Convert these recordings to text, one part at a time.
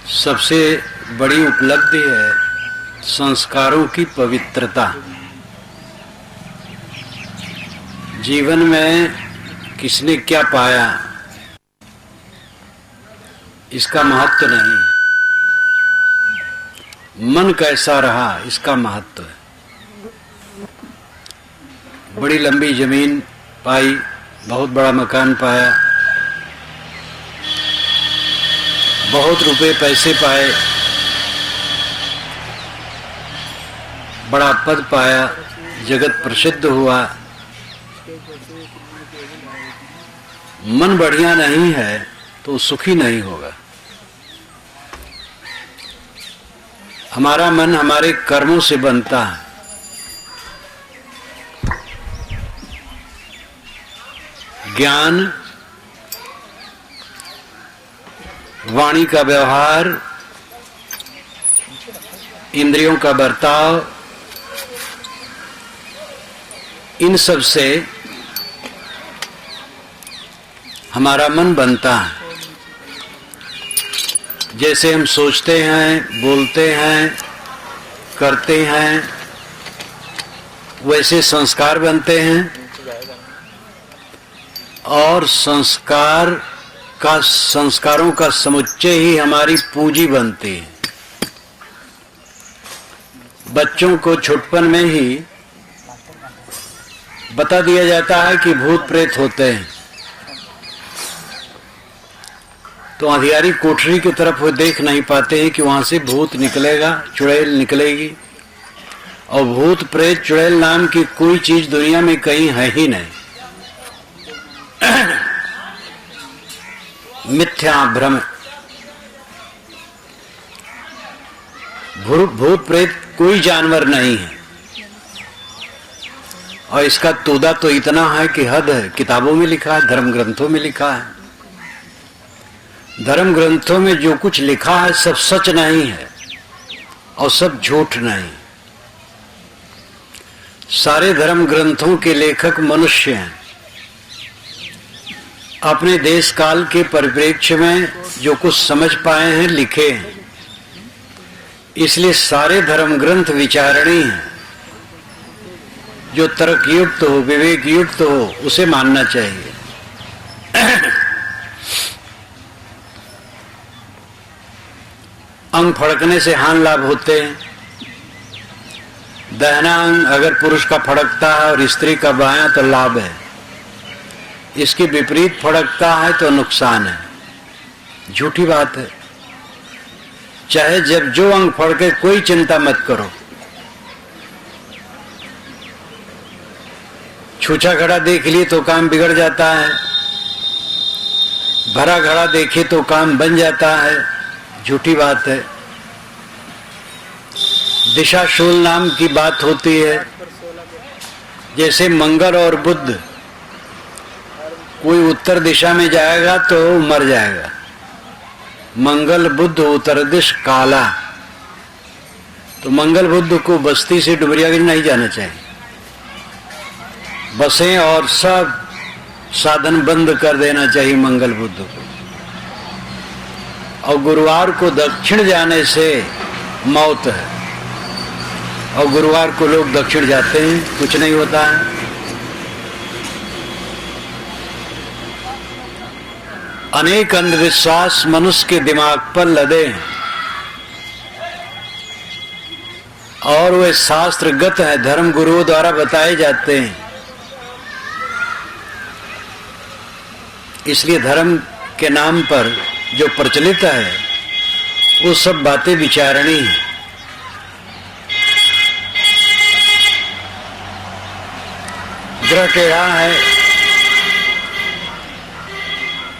सबसे बड़ी उपलब्धि है संस्कारों की पवित्रता। जीवन में किसने क्या पाया इसका महत्व नहीं, मन कैसा रहा इसका महत्व है। बड़ी लंबी जमीन पाई, बहुत बड़ा मकान पाया, बहुत रुपए पैसे पाए, बड़ा पद पाया, जगत प्रसिद्ध हुआ, मन बढ़िया नहीं है तो सुखी नहीं होगा। हमारा मन हमारे कर्मों से बनता है। ज्ञान, वाणी का व्यवहार, इंद्रियों का बर्ताव, इन सब से हमारा मन बनता है। जैसे हम सोचते हैं, बोलते हैं, करते हैं, वैसे संस्कार बनते हैं और संस्कारों का समुच्चय ही हमारी पूंजी बनती है। बच्चों को छुटपन में ही बता दिया जाता है कि भूत प्रेत होते हैं, तो अंधियारी कोठरी की तरफ वो देख नहीं पाते हैं कि वहां से भूत निकलेगा, चुड़ैल निकलेगी। और भूत प्रेत चुड़ैल नाम की कोई चीज दुनिया में कहीं है ही नहीं। मिथ्या भ्रम। भूत प्रेत कोई जानवर नहीं है। और इसका तोदा तो इतना है कि हद है। किताबों में लिखा है, धर्म ग्रंथों में लिखा है। धर्म ग्रंथों में जो कुछ लिखा है सब सच नहीं है और सब झूठ नहीं। सारे धर्म ग्रंथों के लेखक मनुष्य हैं। अपने देश काल के परिप्रेक्ष्य में जो कुछ समझ पाए हैं लिखे हैं। इसलिए सारे धर्म ग्रंथ विचारणीय हैं। जो तर्क युक्त हो, विवेक युक्त हो, उसे मानना चाहिए। अंग फड़कने से हानि लाभ होते हैं। दाहिना अंग अगर पुरुष का फड़कता है और स्त्री का बायां तो लाभ है। इसके विपरीत फड़कता है तो नुकसान है। झूठी बात है। चाहे जब जो अंग फड़के कोई चिंता मत करो। छूछा घड़ा देख लिए तो काम बिगड़ जाता है, भरा घड़ा देखे तो काम बन जाता है। झूठी बात है। दिशा शूल नाम की बात होती है। जैसे मंगल और बुध, कोई उत्तर दिशा में जाएगा तो मर जाएगा। मंगल बुध उत्तर दिश काला। तो मंगल बुध को बस्ती से डुमरियागंज नहीं जाना चाहिए। बसें और सब साधन बंद कर देना चाहिए मंगल बुध को। और गुरुवार को दक्षिण जाने से मौत है। और गुरुवार को लोग दक्षिण जाते हैं, कुछ नहीं होता है। अनेक अंधविश्वास मनुष्य के दिमाग पर लदे हैं और वे शास्त्रगत है, धर्म गुरुओं द्वारा बताए जाते हैं। इसलिए धर्म के नाम पर जो प्रचलित है वो सब बातें विचारणी हैं। ग्रह टेढ़ा है,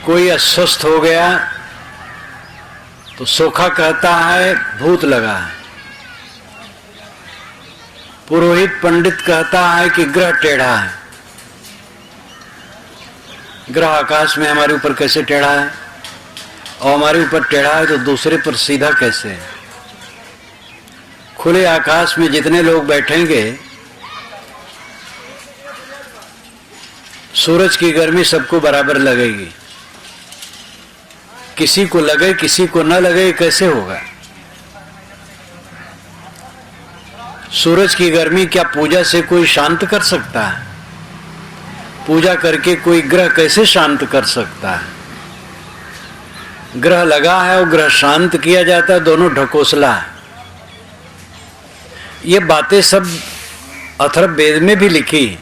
कोई अस्वस्थ हो गया तो सोखा कहता है भूत लगा है। पुरोहित पंडित कहता है कि ग्रह टेढ़ा है। ग्रह आकाश में हमारे ऊपर कैसे टेढ़ा है और हमारे ऊपर टेढ़ा है तो दूसरे पर सीधा कैसे है? खुले आकाश में जितने लोग बैठेंगे सूरज की गर्मी सबको बराबर लगेगी। किसी को लगे किसी को न लगे, कैसे होगा? सूरज की गर्मी क्या पूजा से कोई शांत कर सकता है? पूजा करके कोई ग्रह कैसे शांत कर सकता है? ग्रह लगा है और ग्रह शांत किया जाता है, दोनों ढकोसला है। ये बातें सब अथर्ववेद में भी लिखी।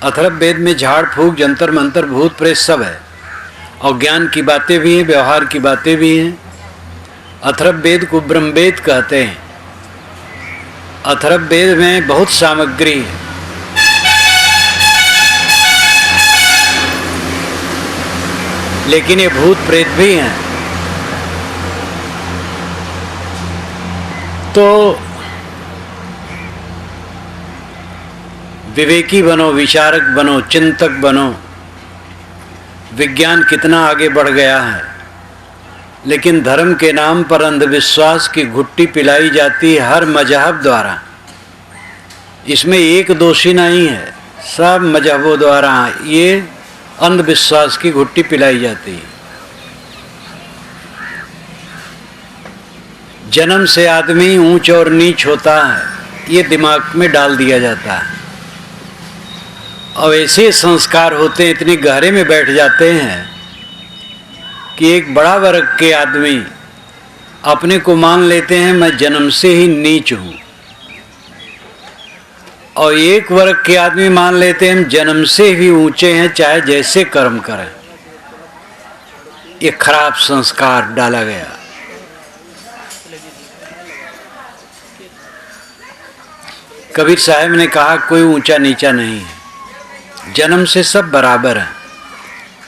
अथर्ववेद में झाड़ फूक, जंतर मंतर, भूत प्रेत सब है, और ज्ञान की बातें भी हैं, व्यवहार की बातें भी हैं। अथर्ववेद को ब्रह्मवेद कहते हैं। अथर्ववेद में बहुत सामग्री है। लेकिन ये भूत प्रेत भी हैं। तो विवेकी बनो, विचारक बनो, चिंतक बनो। विज्ञान कितना आगे बढ़ गया है, लेकिन धर्म के नाम पर अंधविश्वास की घुट्टी पिलाई जाती है हर मजहब द्वारा। इसमें एक दोषी नहीं है, सब मजहबों द्वारा ये अंधविश्वास की घुट्टी पिलाई जाती है। जन्म से आदमी ऊंच और नीच होता है, ये दिमाग में डाल दिया जाता है। अब ऐसे संस्कार होते हैं, इतने गहरे में बैठ जाते हैं कि एक बड़ा वर्ग के आदमी अपने को मान लेते हैं मैं जन्म से ही नीच हूं, और एक वर्ग के आदमी मान लेते हैं हम जन्म से ही ऊंचे हैं, चाहे जैसे कर्म करें। ये खराब संस्कार डाला गया। कबीर साहब ने कहा कोई ऊंचा नीचा नहीं है, जन्म से सब बराबर हैं,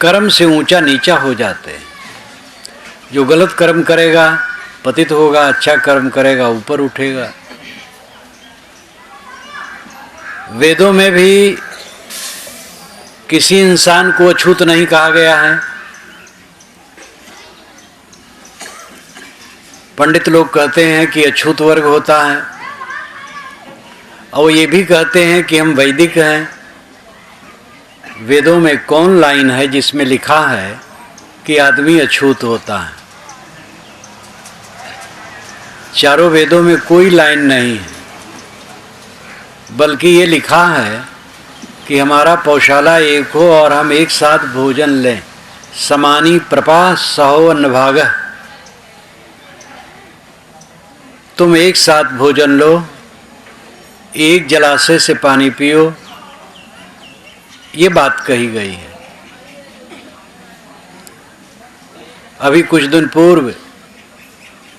कर्म से ऊंचा नीचा हो जाते हैं। जो गलत कर्म करेगा पतित होगा, अच्छा कर्म करेगा ऊपर उठेगा। वेदों में भी किसी इंसान को अछूत नहीं कहा गया है। पंडित लोग कहते हैं कि अछूत वर्ग होता है, और ये भी कहते हैं कि हम वैदिक हैं। वेदों में कौन लाइन है जिसमें लिखा है कि आदमी अछूत होता है? चारों वेदों में कोई लाइन नहीं है, बल्कि ये लिखा है कि हमारा पौशाला एक हो और हम एक साथ भोजन लें। समानी प्रपा सहो अन्नभागः। तुम एक साथ भोजन लो, एक जलाशय से पानी पियो, ये बात कही गई है। अभी कुछ दिन पूर्व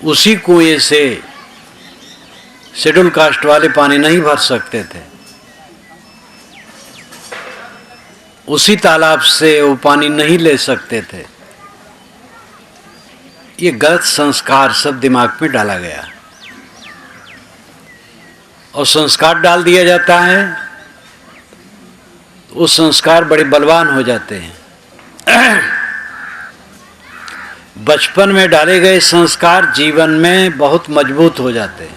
उसी कुएं से शेड्यूल कास्ट वाले पानी नहीं भर सकते थे, उसी तालाब से वो पानी नहीं ले सकते थे। ये गलत संस्कार सब दिमाग में डाला गया, और संस्कार डाल दिया जाता है, वो संस्कार बड़े बलवान हो जाते हैं। बचपन में डाले गए संस्कार जीवन में बहुत मजबूत हो जाते हैं।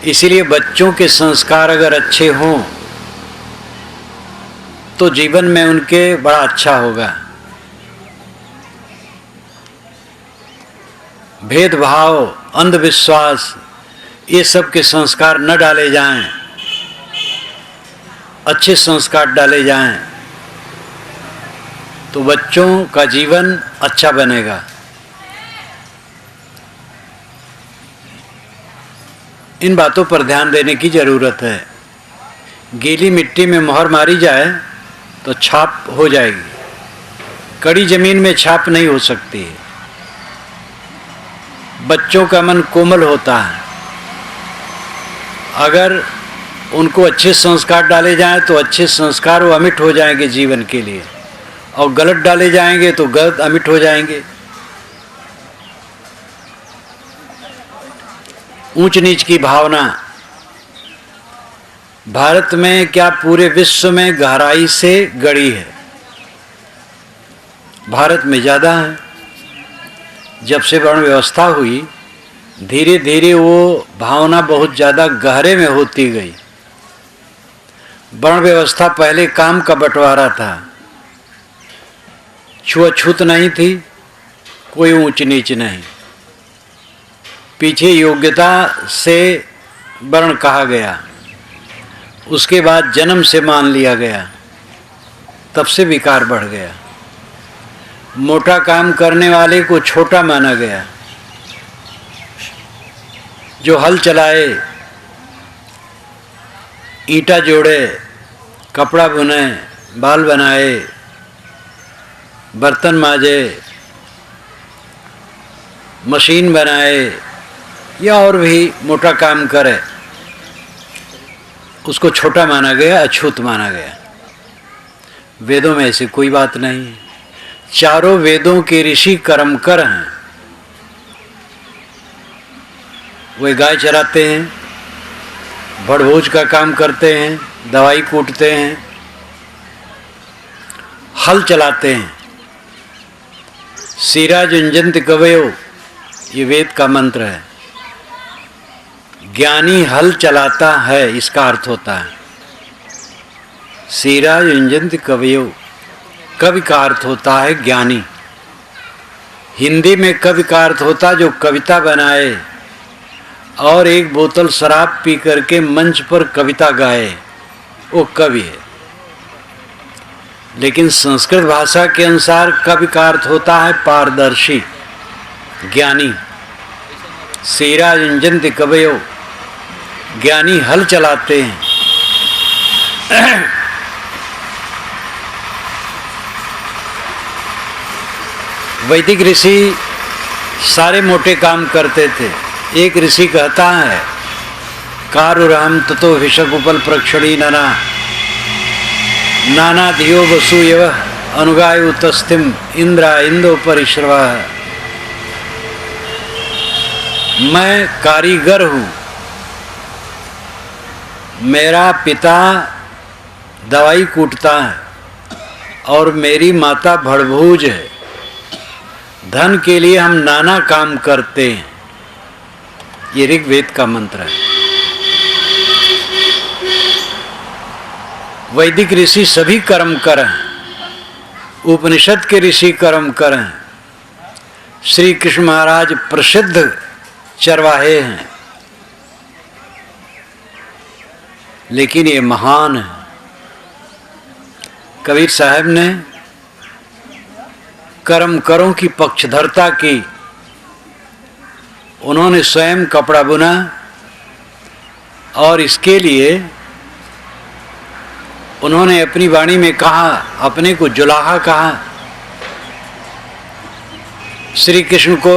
इसीलिए बच्चों के संस्कार अगर अच्छे हों तो जीवन में उनके बड़ा अच्छा होगा। भेदभाव, अंधविश्वास, ये सब के संस्कार न डाले जाएं, अच्छे संस्कार डाले जाएं, तो बच्चों का जीवन अच्छा बनेगा। इन बातों पर ध्यान देने की जरूरत है। गीली मिट्टी में मोहर मारी जाए तो छाप हो जाएगी, कड़ी जमीन में छाप नहीं हो सकती है। बच्चों का मन कोमल होता है, अगर उनको अच्छे संस्कार डाले जाएं तो अच्छे संस्कार वो अमिट हो जाएंगे जीवन के लिए, और गलत डाले जाएंगे तो गलत अमिट हो जाएंगे। ऊंच नीच की भावना भारत में क्या पूरे विश्व में गहराई से गड़ी है। भारत में ज़्यादा है। जब से वर्ण व्यवस्था हुई, धीरे धीरे वो भावना बहुत ज़्यादा गहरे में होती गई। वर्ण व्यवस्था पहले काम का बंटवारा था, छुआछूत नहीं थी, कोई ऊंच नीच नहीं। पीछे योग्यता से वर्ण कहा गया, उसके बाद जन्म से मान लिया गया, तब से विकार बढ़ गया। मोटा काम करने वाले को छोटा माना गया। जो हल चलाए, ईंटा जोड़े, कपड़ा बुने, बाल बनाए, बर्तन माजे, मशीन बनाए या और भी मोटा काम करे, उसको छोटा माना गया, अछूत माना गया। वेदों में ऐसी कोई बात नहीं है। चारों वेदों के ऋषि कर्मकर हैं। वे गाय चराते हैं, भड़भोज का काम करते हैं, दवाई कूटते हैं, हल चलाते हैं। सीरा जुंजंत कवयो, ये वेद का मंत्र है। ज्ञानी हल चलाता है, इसका अर्थ होता है। सीरा जुंजंत कवयो, कवि का अर्थ होता है ज्ञानी। हिंदी में कवि का अर्थ होता है जो कविता बनाए और एक बोतल शराब पी करके मंच पर कविता गाए, वो कवि है। लेकिन संस्कृत भाषा के अनुसार कवि का अर्थ होता है पारदर्शी, ज्ञानी। सीरा जुंजंत कवयो, ज्ञानी हल चलाते हैं। वैदिक ऋषि सारे मोटे काम करते थे। एक ऋषि कहता है, कारुराम ततो विषकुपल प्रक्षणी नना नाना धियो वसु यव अनुगायु तस्तिम इंद्रा इंदो परिश्रव। मैं कारीगर हूँ, मेरा पिता दवाई कूटता है और मेरी माता भड़भूज है। धन के लिए हम नाना काम करते हैं। ये ऋग्वेद का मंत्र है। वैदिक ऋषि सभी कर्म कर हैं। उपनिषद के ऋषि कर्म कर हैं। श्री कृष्ण महाराज प्रसिद्ध चरवाहे हैं, लेकिन ये महान है। कबीर साहब ने कर्म करों की पक्षधरता की। उन्होंने स्वयं कपड़ा बुना और इसके लिए उन्होंने अपनी वाणी में कहा, अपने को जुलाहा कहा। श्री कृष्ण को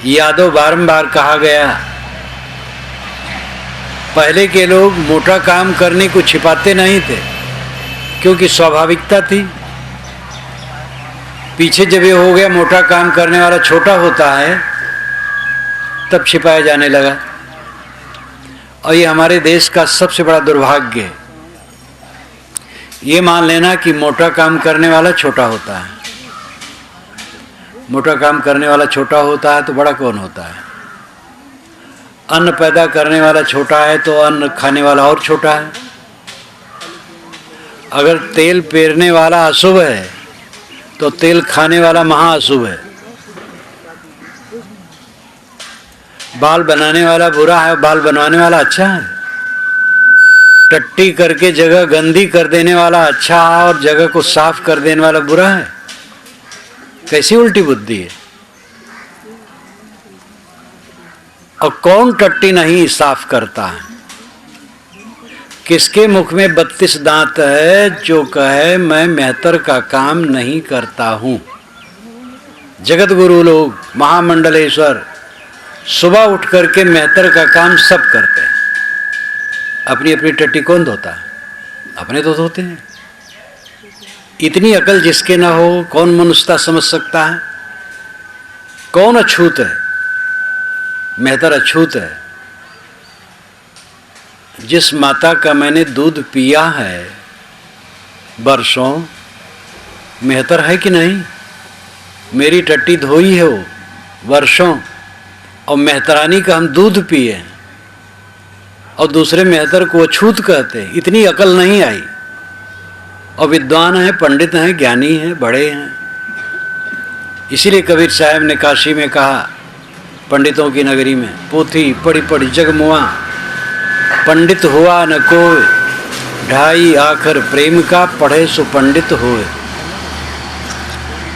यादव बारंबार कहा गया। पहले के लोग मोटा काम करने को छिपाते नहीं थे, क्योंकि स्वाभाविकता थी। पीछे जब ये हो गया मोटा काम करने वाला छोटा होता है, तब छिपाया जाने लगा। और ये हमारे देश का सबसे बड़ा दुर्भाग्य है। ये मान लेना कि मोटा काम करने वाला छोटा होता है। मोटा काम करने वाला छोटा होता है तो बड़ा कौन होता है? अन्न पैदा करने वाला छोटा है तो अन्न खाने वाला और छोटा है। अगर तेल पेरने वाला अशुभ है तो तेल खाने वाला महाअशुभ है। बाल बनाने वाला बुरा है, बाल बनवाने वाला अच्छा है। टट्टी करके जगह गंदी कर देने वाला अच्छा है और जगह को साफ कर देने वाला बुरा है। कैसी उल्टी बुद्धि है। और कौन टट्टी नहीं साफ करता है? किसके मुख में 32 दांत है जो कहे मैं मेहतर का काम नहीं करता हूं? जगत गुरु लोग, महामंडलेश्वर सुबह उठ करके मेहतर का काम सब करते हैं। अपनी अपनी टट्टी कौन धोता है? अपने तो धोते हैं। इतनी अकल जिसके ना हो, कौन मनुष्यता समझ सकता है? कौन अछूत है? मेहतर अछूत है। जिस माता का मैंने दूध पिया है वर्षों, मेहतर है कि नहीं? मेरी टट्टी धोई है वो वर्षों, और मेहतरानी का हम दूध पिए और दूसरे मेहतर को अछूत कहते। इतनी अकल नहीं आई। और विद्वान हैं, पंडित हैं, ज्ञानी हैं, बड़े हैं, इसीलिए कबीर साहब ने काशी में कहा, पंडितों की नगरी में, पोथी पढ़ी पढ़ी जग मुआ, पंडित हुआ न कोई, ढाई आखर प्रेम का, पढ़े सो पंडित होए।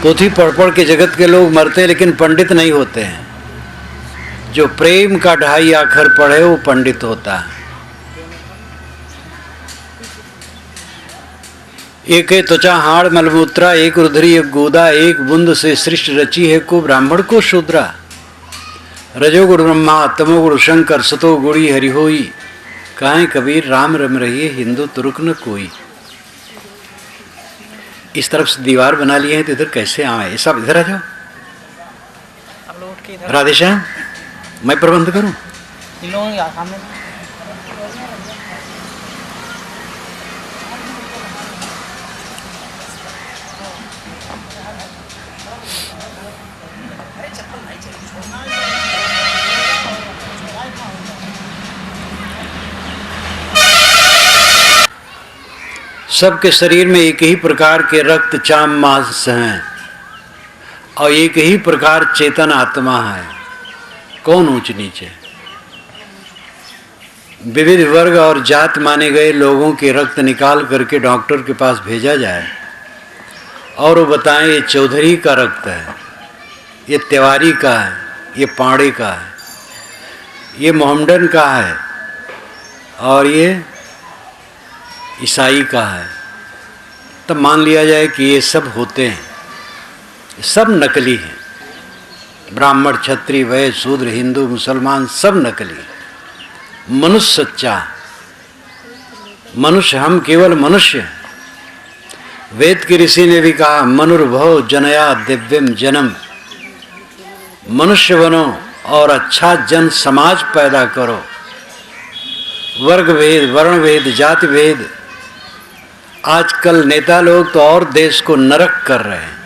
पोथी पढ़ पढ़ के जगत के लोग मरते हैं, लेकिन पंडित नहीं होते हैं। जो प्रेम का ढाई आखर पढ़े वो पंडित होता है। एक त्वचा हाड़ मलमूत्रा, एक रुधिरी एक गोदा, एक बूंद से सृष्टि रची है को ब्राह्मण को शूद्रा। रजोगुण ब्रह्मा तमोगुण शंकर, सतो गुणी हरि होई, कहें कबीर राम रम रहिए हिंदू तुर्क न कोई। इस तरफ से दीवार बना लिए हैं तो इधर कैसे आए? सब इधर आ जाओ। राधेश्याम, मैं प्रबंध करूं? सबके शरीर में एक ही प्रकार के रक्त चाम मांस हैं और एक ही प्रकार चेतन आत्मा है। कौन ऊंच नीचे? विविध वर्ग और जात माने गए लोगों के रक्त निकाल करके डॉक्टर के पास भेजा जाए और वो बताएं ये चौधरी का रक्त है, ये तिवारी का है, ये पाड़े का है, ये मोहम्मडन का है और ये ईसाई का है, तब मान लिया जाए कि ये सब होते हैं, सब नकली हैं। ब्राह्मण क्षत्रिय वैश्य शूद्र हिंदू मुसलमान सब नकली। मनुष्य सच्चा, मनुष्य हम केवल मनुष्य हैं। वेद के ऋषि ने भी कहा मनुर्भव जनया दिव्यम जन्म, मनुष्य बनो और अच्छा जन समाज पैदा करो। वर्ग भेद वर्ण भेद जाति भेद, आजकल नेता लोग तो और देश को नरक कर रहे हैं।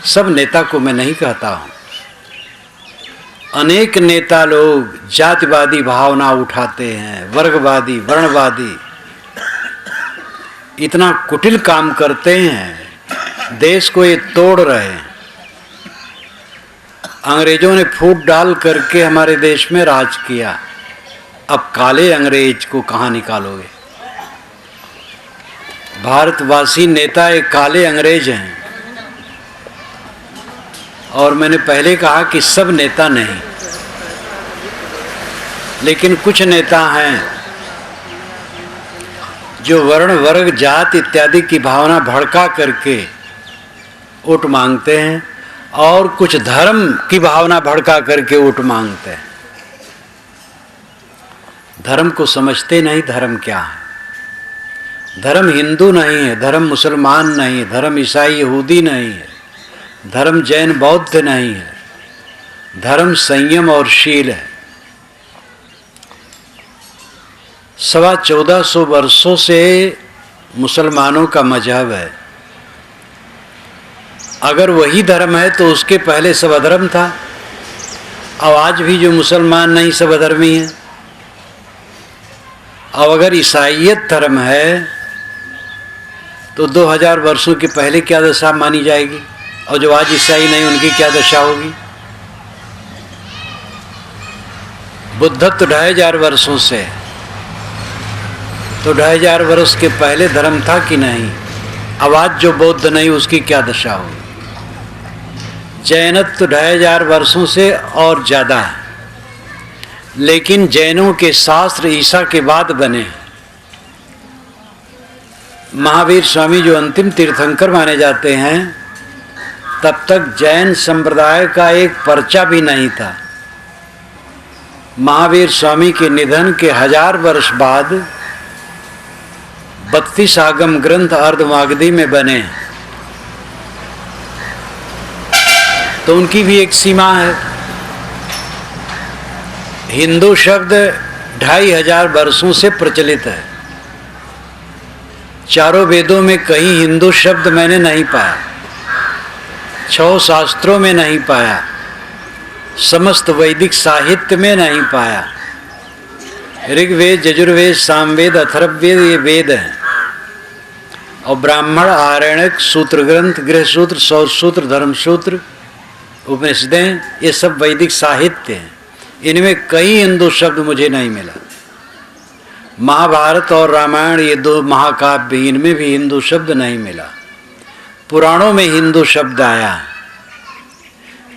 सब नेता को मैं नहीं कहता हूं, अनेक नेता लोग जातिवादी भावना उठाते हैं, वर्गवादी वर्णवादी, इतना कुटिल काम करते हैं, देश को ये तोड़ रहे हैं। अंग्रेजों ने फूट डाल करके हमारे देश में राज किया, अब काले अंग्रेज को कहाँ निकालोगे? भारतवासी नेता एक काले अंग्रेज हैं। और मैंने पहले कहा कि सब नेता नहीं, लेकिन कुछ नेता हैं जो वर्ण वर्ग जात इत्यादि की भावना भड़का करके वोट मांगते हैं और कुछ धर्म की भावना भड़का करके वोट मांगते हैं। धर्म को समझते नहीं। धर्म क्या है? धर्म हिंदू नहीं है, धर्म मुसलमान नहीं है, धर्म ईसाई यहूदी नहीं है, धर्म जैन बौद्ध नहीं है, धर्म संयम और शील है। 1450 वर्षों से मुसलमानों का मजहब है। अगर वही धर्म है तो उसके पहले सब अधर्म था। अब आज भी जो मुसलमान नहीं सब अधर्मी हैं। अब अगर ईसाईयत धर्म है तो 2000 वर्षों के पहले क्या दशा मानी जाएगी, और जो आज ईसाई नहीं उनकी क्या दशा होगी? बुद्धत्व 2500 वर्षों से, तो 2500 वर्ष के पहले धर्म था कि नहीं? अब आज जो बौद्ध नहीं उसकी क्या दशा होगी? जैनत्व 2500 वर्षों से और ज़्यादा है, लेकिन जैनों के शास्त्र ईसा के बाद बने। महावीर स्वामी जो अंतिम तीर्थंकर माने जाते हैं, तब तक जैन संप्रदाय का एक पर्चा भी नहीं था। महावीर स्वामी के निधन के 1000 वर्ष बाद 32 आगम ग्रंथ अर्धमागधी में बने, तो उनकी भी एक सीमा है। हिंदू शब्द 2500 वर्षों से प्रचलित है। चारों वेदों में कहीं हिंदू शब्द मैंने नहीं पाया, 6 शास्त्रों में नहीं पाया, समस्त वैदिक साहित्य में नहीं पाया। ऋग्वेद यजुर्वेद सामवेद अथर्ववेद ये वेद हैं, और ब्राह्मण, आरण्यक, सूत्र ग्रंथ, गृह सूत्र, सौर सूत्र, धर्म सूत्र, उपनिषदें, ये सब वैदिक साहित्य हैं। इनमें कई हिंदू शब्द मुझे नहीं मिला। महाभारत और रामायण, ये दो महाकाव्य, इनमें भी हिंदू शब्द नहीं मिला। पुराणों में हिंदू शब्द आया।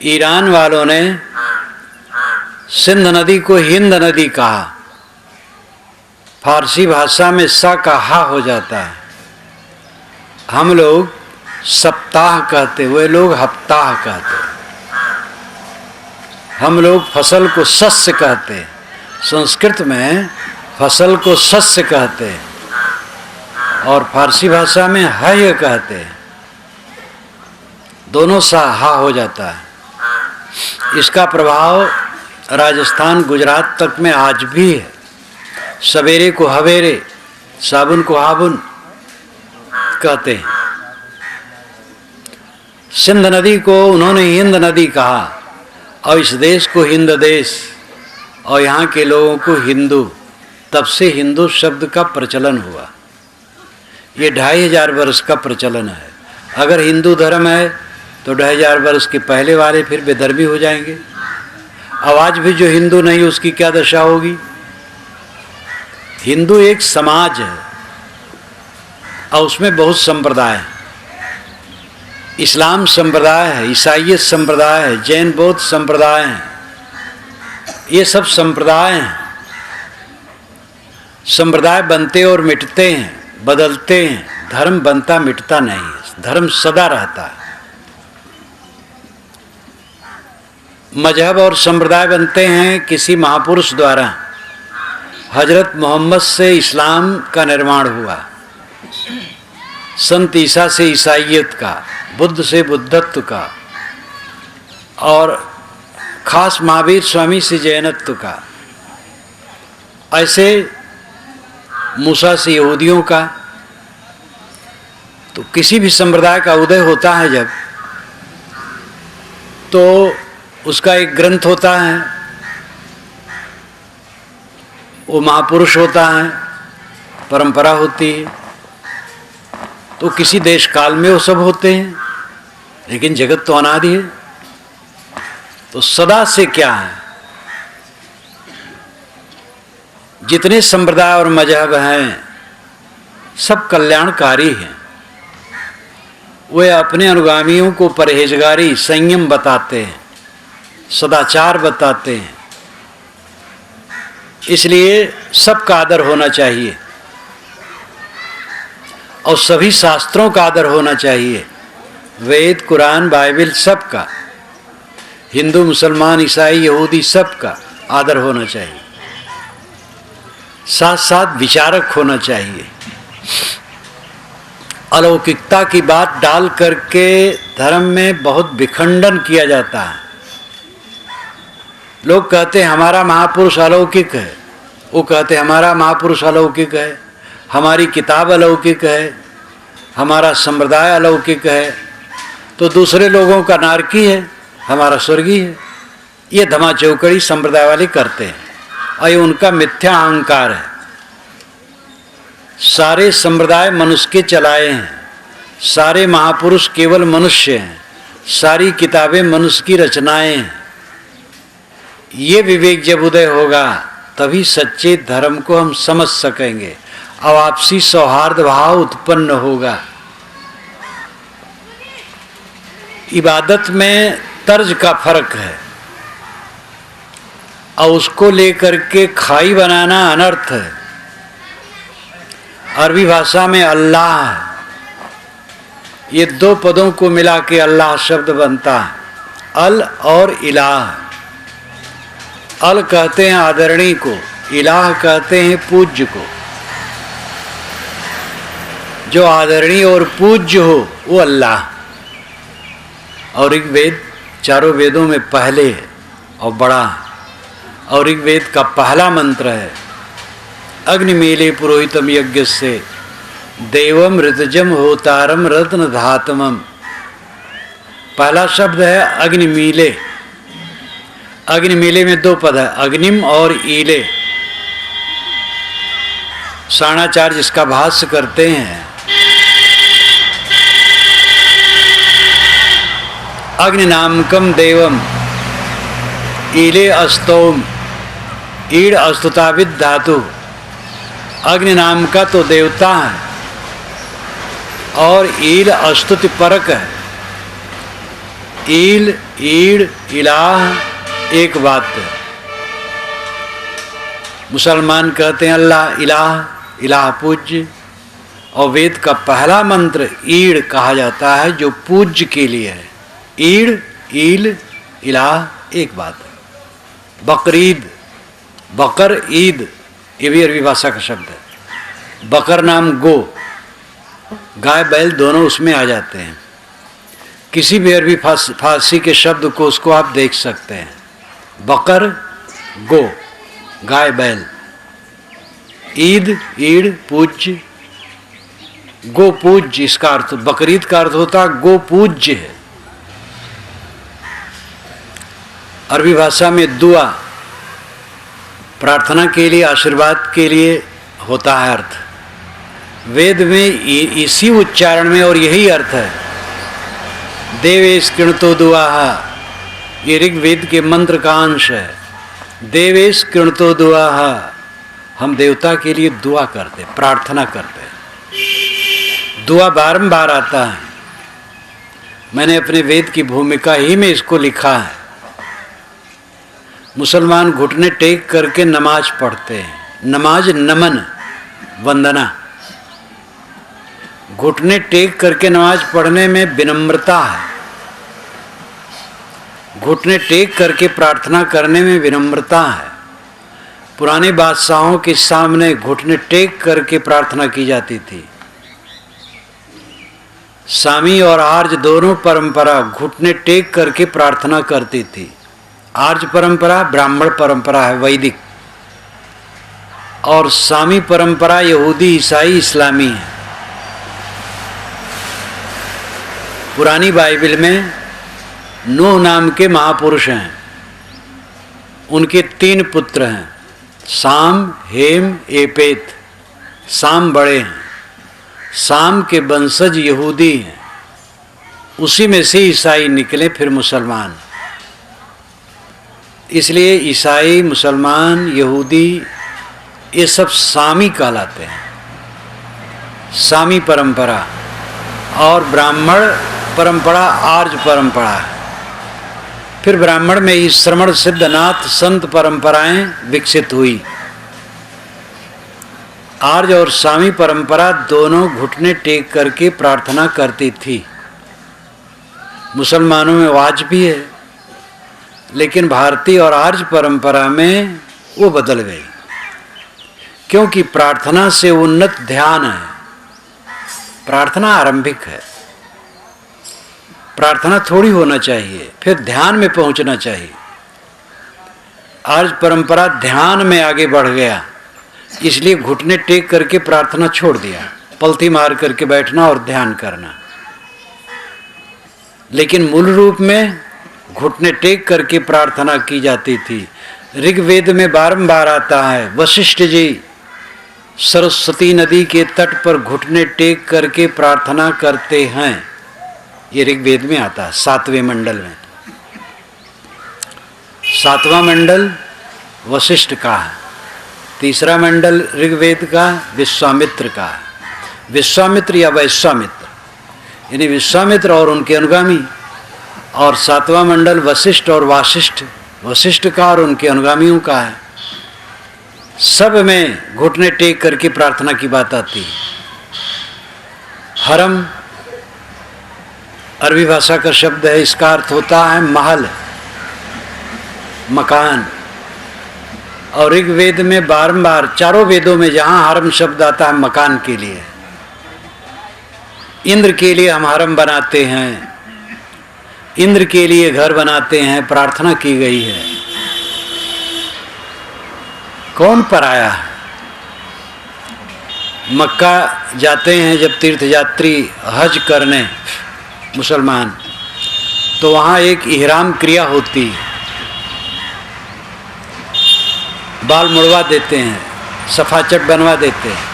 ईरान वालों ने सिंध नदी को हिंद नदी कहा। फारसी भाषा में सा का हा हो जाता है। हम लोग सप्ताह कहते, वे लोग हफ्ताह कहते। हम लोग फसल को सस्य कहते, संस्कृत में फसल को सस्य कहते, और फारसी भाषा में हय कहते। दोनों सा हा हो जाता है। इसका प्रभाव राजस्थान, गुजरात तक में आज भी है। सवेरे को हवेरे, साबुन को हाबुन कहते हैं। सिंध नदी को उन्होंने हिंद नदी कहा, और इस देश को हिंद देश, और यहाँ के लोगों को हिंदू। तब से हिंदू शब्द का प्रचलन हुआ। ये 2500 वर्ष का प्रचलन है। अगर हिंदू धर्म है तो 2500 वर्ष के पहले वाले फिर बेधर्मी हो जाएंगे। अब आज भी जो हिंदू नहीं, उसकी क्या दशा होगी? हिंदू एक समाज है और उसमें बहुत संप्रदाय हैं। इस्लाम संप्रदाय है, ईसाईयत संप्रदाय है, जैन बौद्ध संप्रदाय हैं। ये सब संप्रदाय हैं। संप्रदाय बनते और मिटते हैं, बदलते हैं। धर्म बनता मिटता नहीं, धर्म सदा रहता है। मजहब और संप्रदाय बनते हैं किसी महापुरुष द्वारा। हजरत मोहम्मद से इस्लाम का निर्माण हुआ, संत ईसा से ईसाईयत का, बुद्ध से बुद्धत्व का, और खास महावीर स्वामी से जैनत्व का। ऐसे मूसा से यहूदियों का। तो किसी भी संप्रदाय का उदय होता है जब, तो उसका एक ग्रंथ होता है, वो महापुरुष होता है, परंपरा होती है। तो किसी देश काल में वो सब होते हैं, लेकिन जगत तो अनादि है। तो सदा से क्या है, जितने संप्रदाय और मजहब हैं सब कल्याणकारी हैं। वे अपने अनुगामियों को परहेजगारी, संयम बताते हैं, सदाचार बताते हैं। इसलिए सबका आदर होना चाहिए और सभी शास्त्रों का आदर होना चाहिए। वेद, कुरान, बाइबल, सबका, हिंदू, मुसलमान, ईसाई, यहूदी, सबका आदर होना चाहिए। साथ साथ विचारक होना चाहिए। अलौकिकता की बात डाल करके धर्म में बहुत विखंडन किया जाता है। लोग कहते हैं हमारा महापुरुष अलौकिक है, वो कहते हैं हमारा महापुरुष अलौकिक है, हमारी किताब अलौकिक है, हमारा संप्रदाय अलौकिक है, तो दूसरे लोगों का नारकी है, हमारा स्वर्गीय है। ये धमा चौकड़ी संप्रदाय वाले करते हैं और ये उनका मिथ्या अहंकार है। सारे संप्रदाय मनुष्य के चलाए हैं, सारे महापुरुष केवल मनुष्य हैं, सारी किताबें मनुष्य की रचनाएं हैं। ये विवेक जब उदय होगा तभी सच्चे धर्म को हम समझ सकेंगे और आपसी सौहार्द भाव उत्पन्न होगा। इबादत में तर्ज का फर्क है और उसको लेकर के खाई बनाना अनर्थ है। अरबी भाषा में अल्लाह है, ये दो पदों को मिला के अल्लाह शब्द बनता है, अल और इलाह। अल कहते हैं आदरणीय को, इलाह कहते हैं पूज्य को। जो आदरणीय और पूज्य हो वो अल्लाह। और ऋग्वेद चारों वेदों में पहले है और बड़ा है। और ऋग्वेद का पहला मंत्र है अग्निमीले पुरोहितम यज्ञ से देवम ऋतजम होतारम रत्न धातमम। पहला शब्द है अग्निमीले। अग्निमीले में दो पद है, अग्निम और ईले। साणाचार्य जिसका भाष्य करते हैं अग्निनामकम देवम ईले अस्तोम ईड़ अस्तुताविद धातु। अग्नि नाम का तो देवता है और ईल अस्तुति परक है। ईल ईड़ इलाह एक बात है। मुसलमान कहते हैं अल्लाह इलाह, इलाह पूज्य, और वेद का पहला मंत्र ईड़ कहा जाता है जो पूज्य के लिए है। ईड़ ईल इलाह एक बात है। बकरीद, बकर ईद ये भी अरबी भाषा का शब्द है। बकर नाम गो, गाय बैल दोनों उसमें आ जाते हैं। किसी भी अरबी फारसी के शब्द को उसको आप देख सकते हैं। बकर गो, गाय बैल। ईद ईड़ पूज्य, गो पूज्य, इसका अर्थ बकरीद का अर्थ होता है गो पूज्य है। अरबी भाषा में दुआ प्रार्थना के लिए, आशीर्वाद के लिए होता है अर्थ। वेद में इसी उच्चारण में और यही अर्थ है। देवेश कृणतो दुआहा, ये ऋग्वेद के मंत्र का अंश है। देवेश कृणतो दुआहा, हम देवता के लिए दुआ करते, प्रार्थना करते। दुआ बारंबार आता है। मैंने अपने वेद की भूमिका ही में इसको लिखा है। मुसलमान घुटने टेक करके नमाज पढ़ते हैं। नमाज नमन, वंदना। घुटने टेक करके नमाज पढ़ने में विनम्रता है। घुटने टेक करके प्रार्थना करने में विनम्रता है। पुराने बादशाहों के सामने घुटने टेक करके प्रार्थना की जाती थी। सामी और आर्य दोनों परंपरा घुटने टेक करके प्रार्थना करती थी। आर्य परंपरा ब्राह्मण परंपरा है, वैदिक, और सामी परंपरा यहूदी ईसाई इस्लामी है। पुरानी बाइबल में नूह नाम के महापुरुष हैं। उनके 3 पुत्र हैं, साम, हेम, एपेत। साम बड़े हैं। साम के वंशज यहूदी हैं, उसी में से ईसाई निकले, फिर मुसलमान। इसलिए ईसाई, मुसलमान, यहूदी ये सब सामी कहलाते हैं। सामी परंपरा और ब्राह्मण परंपरा आर्य परंपरा है। फिर ब्राह्मण में ही श्रमण सिद्धनाथ संत परंपराएं विकसित हुई। आर्य और सामी परंपरा दोनों घुटने टेक करके प्रार्थना करती थी। मुसलमानों में आज भी है, लेकिन भारतीय और आर्य परंपरा में वो बदल गई, क्योंकि प्रार्थना से उन्नत ध्यान है। प्रार्थना आरंभिक है। प्रार्थना थोड़ी होना चाहिए, फिर ध्यान में पहुंचना चाहिए। आर्य परंपरा ध्यान में आगे बढ़ गया, इसलिए घुटने टेक करके प्रार्थना छोड़ दिया, पलथी मार करके बैठना और ध्यान करना। लेकिन मूल रूप में घुटने टेक करके प्रार्थना की जाती थी। ऋग्वेद में बारंबार आता है, वशिष्ठ जी सरस्वती नदी के तट पर घुटने टेक करके प्रार्थना करते हैं। ये ऋग्वेद में आता है 7वें मंडल में। 7वां मंडल वशिष्ठ का है। 3रा मंडल ऋग्वेद का विश्वामित्र का है। विश्वामित्र या वैश्वामित्र, यानी विश्वामित्र और उनके अनुगामी। और 7वां मंडल वशिष्ठ और वासिष्ठ, वशिष्ठ का और उनके अनुगामियों का है। सब में घुटने टेक करके प्रार्थना की बात आती है। हरम अरबी भाषा का शब्द है, इसका अर्थ होता है महल, मकान। और ऋग्वेद में बारंबार, चारों वेदों में जहाँ हरम शब्द आता है मकान के लिए। इंद्र के लिए हम हरम बनाते हैं, इंद्र के लिए घर बनाते हैं, प्रार्थना की गई है। कौन पराया है? मक्का जाते हैं जब तीर्थयात्री हज करने मुसलमान, तो वहाँ एक इहराम क्रिया होती है। बाल मुड़वा देते हैं, सफाचट बनवा देते हैं।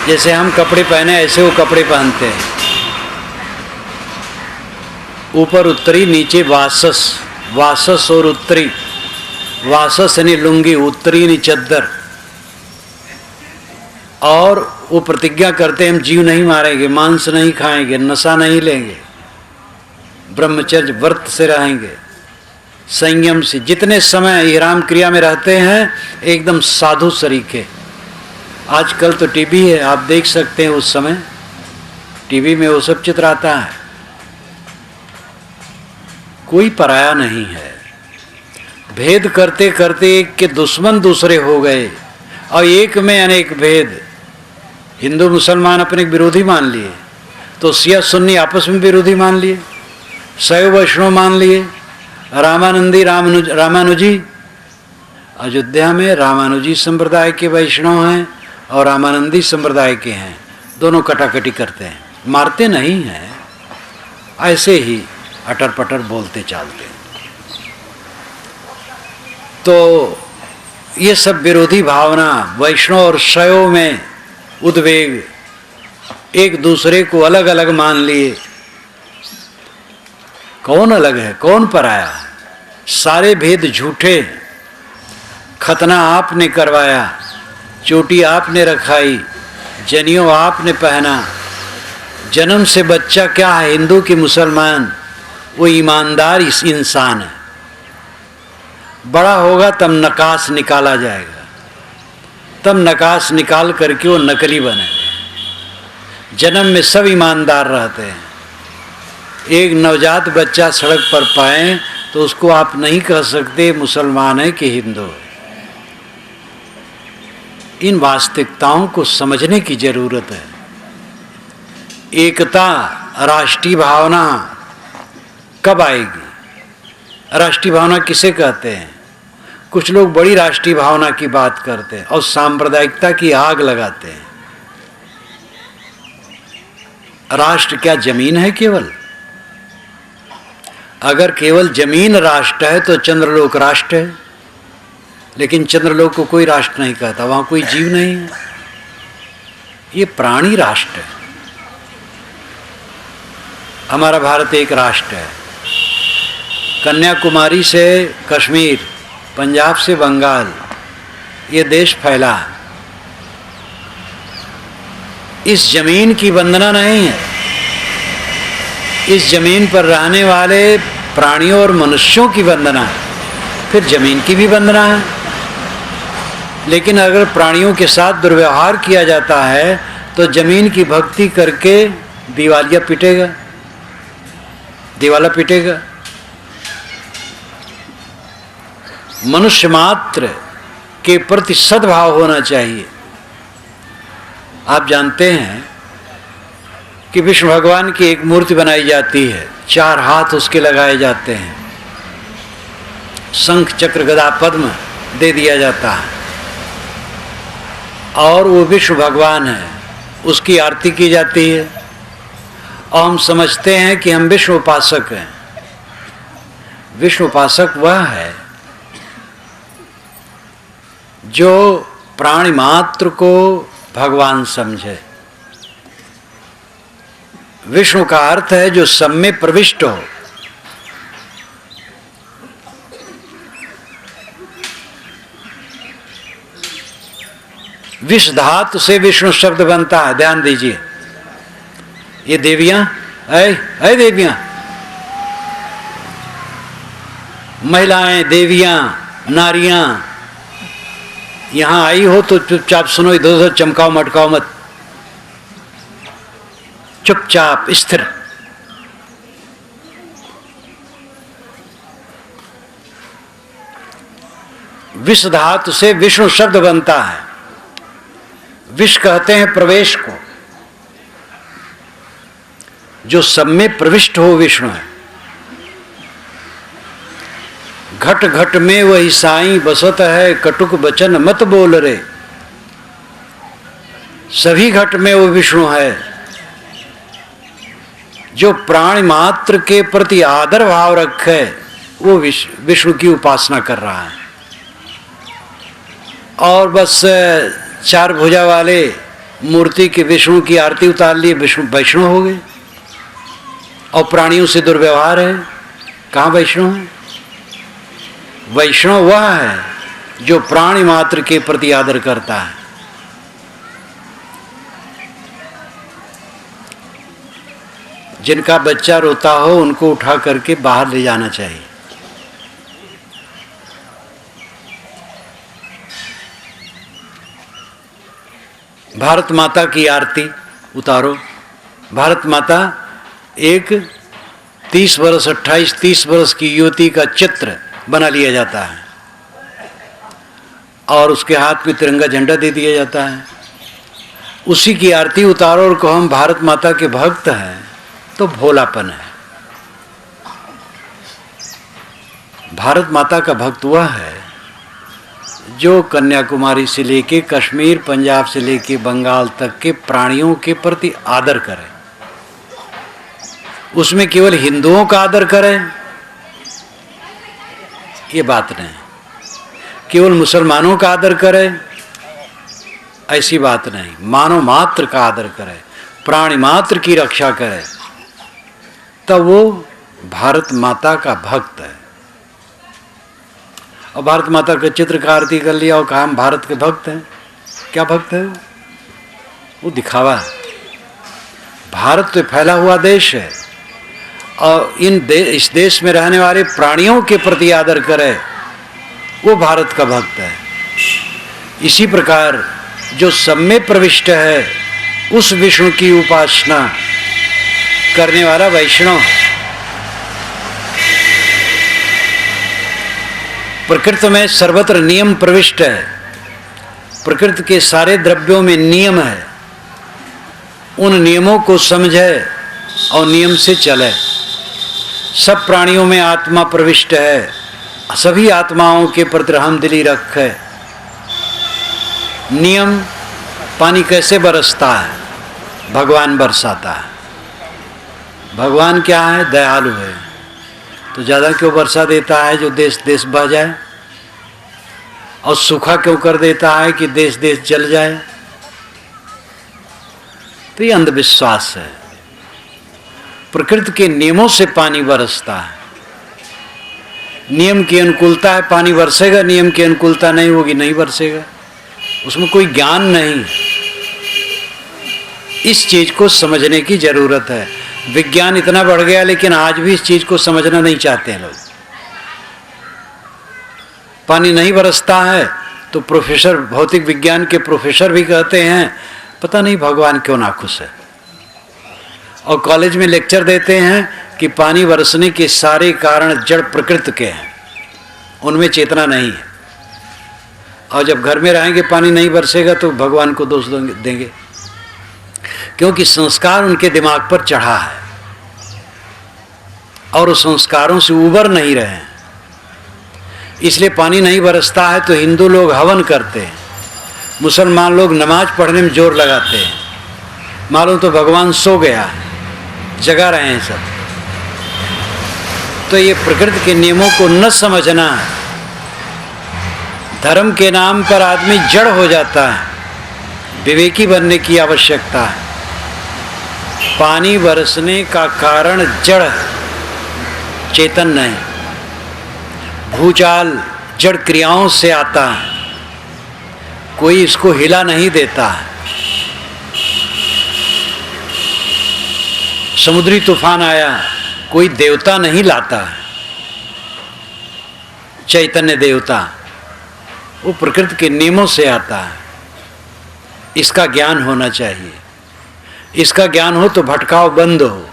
जैसे हम कपड़े पहने ऐसे वो कपड़े पहनते हैं। ऊपर उत्तरी, नीचे वासस, वासस और उत्तरी। वासस यानी लुंगी, उत्तरी यानी चद्दर। और वो प्रतिज्ञा करते हैं हम जीव नहीं मारेंगे, मांस नहीं खाएंगे, नशा नहीं लेंगे, ब्रह्मचर्य व्रत से रहेंगे, संयम से। जितने समय विराम क्रिया में रहते हैं एकदम साधु सरीखे। आजकल तो टीवी है, आप देख सकते हैं, उस समय टीवी में वो सब चित्र आता है। कोई पराया नहीं है। भेद करते करते एक के दुश्मन दूसरे हो गए और एक में अनेक भेद। हिंदू मुसलमान अपने विरोधी मान लिए, तो शिया सुन्नी आपस में विरोधी मान लिए, शैव वैष्णव मान लिए, रामानंदी रामानुजी। अयोध्या में रामानुजी संप्रदाय के वैष्णव हैं और रामानंदी संप्रदाय के हैं, दोनों कटाकटी करते हैं, मारते नहीं हैं, ऐसे ही अटर पटर बोलते चालते। तो ये सब विरोधी भावना, वैष्णव और शैव में उद्वेग, एक दूसरे को अलग अलग मान लिए। कौन अलग है, कौन पराया है? सारे भेद झूठे। खतना आपने करवाया, चोटी आपने रखाई, जनेऊ आपने पहना। जन्म से बच्चा क्या है, हिंदू की मुसलमान, वो ईमानदार इस इंसान है। बड़ा होगा तब नकाश निकाला जाएगा, तब नकाश निकाल करके वो नकली बनेगा। जन्म में सब ईमानदार रहते हैं। एक नवजात बच्चा सड़क पर पाए तो उसको आप नहीं कह सकते मुसलमान है कि हिंदू है। इन वास्तविकताओं को समझने की जरूरत है। एकता, राष्ट्रीय भावना कब आएगी? राष्ट्रीय भावना किसे कहते हैं? कुछ लोग बड़ी राष्ट्रीय भावना की बात करते हैं और सांप्रदायिकता की आग लगाते हैं। राष्ट्र क्या जमीन है केवल? अगर केवल जमीन राष्ट्र है तो चंद्रलोक राष्ट्र है, लेकिन चंद्रलोक को कोई राष्ट्र नहीं कहता, वहां कोई जीव नहीं है। ये प्राणी राष्ट्र है। हमारा भारत एक राष्ट्र है। कन्याकुमारी से कश्मीर, पंजाब से बंगाल, ये देश फैला है। इस जमीन की वंदना नहीं है। इस जमीन पर रहने वाले प्राणियों और मनुष्यों की वंदना है, फिर जमीन की भी वंदना है। लेकिन अगर प्राणियों के साथ दुर्व्यवहार किया जाता है तो जमीन की भक्ति करके दिवालिया पिटेगा, दिवाला पिटेगा। मनुष्य मात्र के प्रति सद्भाव होना चाहिए। आप जानते हैं कि विष्णु भगवान की एक मूर्ति बनाई जाती है, 4 हाथ उसके लगाए जाते हैं, शंख चक्र गदा पद्म दे दिया जाता है और वो विष्णु भगवान है, उसकी आरती की जाती है और हम समझते हैं कि हम विष्णु उपासक हैं। विष्णु उपासक वह है जो प्राणी मात्र को भगवान समझे। विष्णु का अर्थ है जो सब में प्रविष्ट हो। विष धातु से विष्णु शब्द बनता है, ध्यान दीजिए। ये देवियां, ऐ देवियां, महिलाएं, देवियां, नारियां यहां आई हो तो चुपचाप सुनो, इधर उधर चमकाओ मटकाओ मत, चुपचाप स्थिर। विष धातु से विष्णु शब्द बनता है। विष कहते हैं प्रवेश को, जो सब में प्रविष्ट हो विष्णु है। घट घट में वही साईं बसत है, कटुक बचन मत बोल रे। सभी घट में वो विष्णु है जो प्राणी मात्र के प्रति आदर भाव रखे, वो विष्णु की उपासना कर रहा है। और बस 4 भुजा वाले मूर्ति की विष्णु की आरती उतार लिए, विष्णु वैष्णव हो गए। और प्राणियों से दुर्व्यवहार है, कहाँ वैष्णव है? वैष्णव वह है जो प्राणी मात्र के प्रति आदर करता है। जिनका बच्चा रोता हो उनको उठा करके बाहर ले जाना चाहिए। भारत माता की आरती उतारो। भारत माता एक 30 वर्ष 28-30 वर्ष की युवती का चित्र बना लिया जाता है और उसके हाथ में तिरंगा झंडा दे दिया जाता है। उसी की आरती उतारो और कहो हम भारत माता के भक्त हैं, तो भोलापन है। भारत माता का भक्त वह है जो कन्याकुमारी से लेके कश्मीर, पंजाब से लेके बंगाल तक के प्राणियों के प्रति आदर करे। उसमें केवल हिंदुओं का आदर करे ये बात नहीं, केवल मुसलमानों का आदर करे ऐसी बात नहीं। मानव मात्र का आदर करे, प्राणी मात्र की रक्षा करे, तब वो भारत माता का भक्त है। और भारत माता का चित्र का आरती कर लिया और कहा हम भारत के भक्त हैं। क्या भक्त है वो दिखावा है। भारत तो फैला हुआ देश है और इस देश में रहने वाले प्राणियों के प्रति आदर करे, वो भारत का भक्त है। इसी प्रकार जो सब में प्रविष्ट है उस विष्णु की उपासना करने वाला वैष्णव। प्रकृति में सर्वत्र नियम प्रविष्ट है। प्रकृति के सारे द्रव्यों में नियम है। उन नियमों को समझे और नियम से चले। सब प्राणियों में आत्मा प्रविष्ट है। सभी आत्माओं के प्रति रहमदिली रखे। नियम, पानी कैसे बरसता है? भगवान बरसाता है। भगवान क्या है? दयालु है। तो ज़्यादा क्यों वर्षा देता है जो देश देश बह जाए, और सूखा क्यों कर देता है कि देश देश जल जाए? तो ये अंधविश्वास है। प्रकृति के नियमों से पानी बरसता है। नियम की अनुकूलता है पानी बरसेगा, नियम की अनुकूलता नहीं होगी नहीं बरसेगा। उसमें कोई ज्ञान नहीं। इस चीज को समझने की जरूरत है। विज्ञान इतना बढ़ गया लेकिन आज भी इस चीज को समझना नहीं चाहते हैं लोग। पानी नहीं बरसता है तो प्रोफेसर, भौतिक विज्ञान के प्रोफेसर भी कहते हैं पता नहीं भगवान क्यों नाखुश है। और कॉलेज में लेक्चर देते हैं कि पानी बरसने के सारे कारण जड़ प्रकृति के हैं, उनमें चेतना नहीं है। और जब घर में रहेंगे पानी नहीं बरसेगा तो भगवान को दोष देंगे, क्योंकि संस्कार उनके दिमाग पर चढ़ा है और उस संस्कारों से उबर नहीं रहे हैं। इसलिए पानी नहीं बरसता है तो हिंदू लोग हवन करते हैं, मुसलमान लोग नमाज पढ़ने में जोर लगाते हैं। मालूम तो भगवान सो गया है, जगा रहे हैं सब। तो ये प्रकृति के नियमों को न समझना है। धर्म के नाम पर आदमी जड़ हो जाता है। विवेकी बनने की आवश्यकता है। पानी बरसने का कारण जड़ है, चेतन नहीं। भूचाल जड़ क्रियाओं से आता है, कोई इसको हिला नहीं देता है। समुद्री तूफान आया, कोई देवता नहीं लाता है, चैतन्य देवता, वो प्रकृति के नियमों से आता है। इसका ज्ञान होना चाहिए। इसका ज्ञान हो तो भटकाव बंद हो।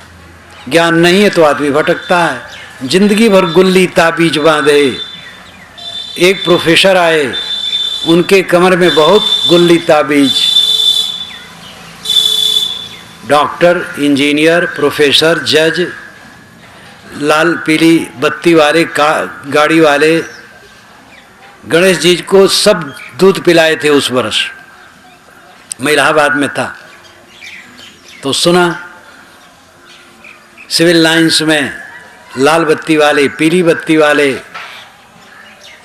ज्ञान नहीं है तो आदमी भटकता है। जिंदगी भर गुल्ली ताबीज बांधे। एक प्रोफेसर आए, उनके कमर में बहुत गुल्ली ताबीज। डॉक्टर, इंजीनियर, प्रोफेसर, जज, लाल पीली बत्ती वाले गाड़ी वाले गणेश जी को सब दूध पिलाए थे उस वर्ष। मैं इलाहाबाद में था तो सुना सिविल लाइंस में लाल बत्ती वाले, पीली बत्ती वाले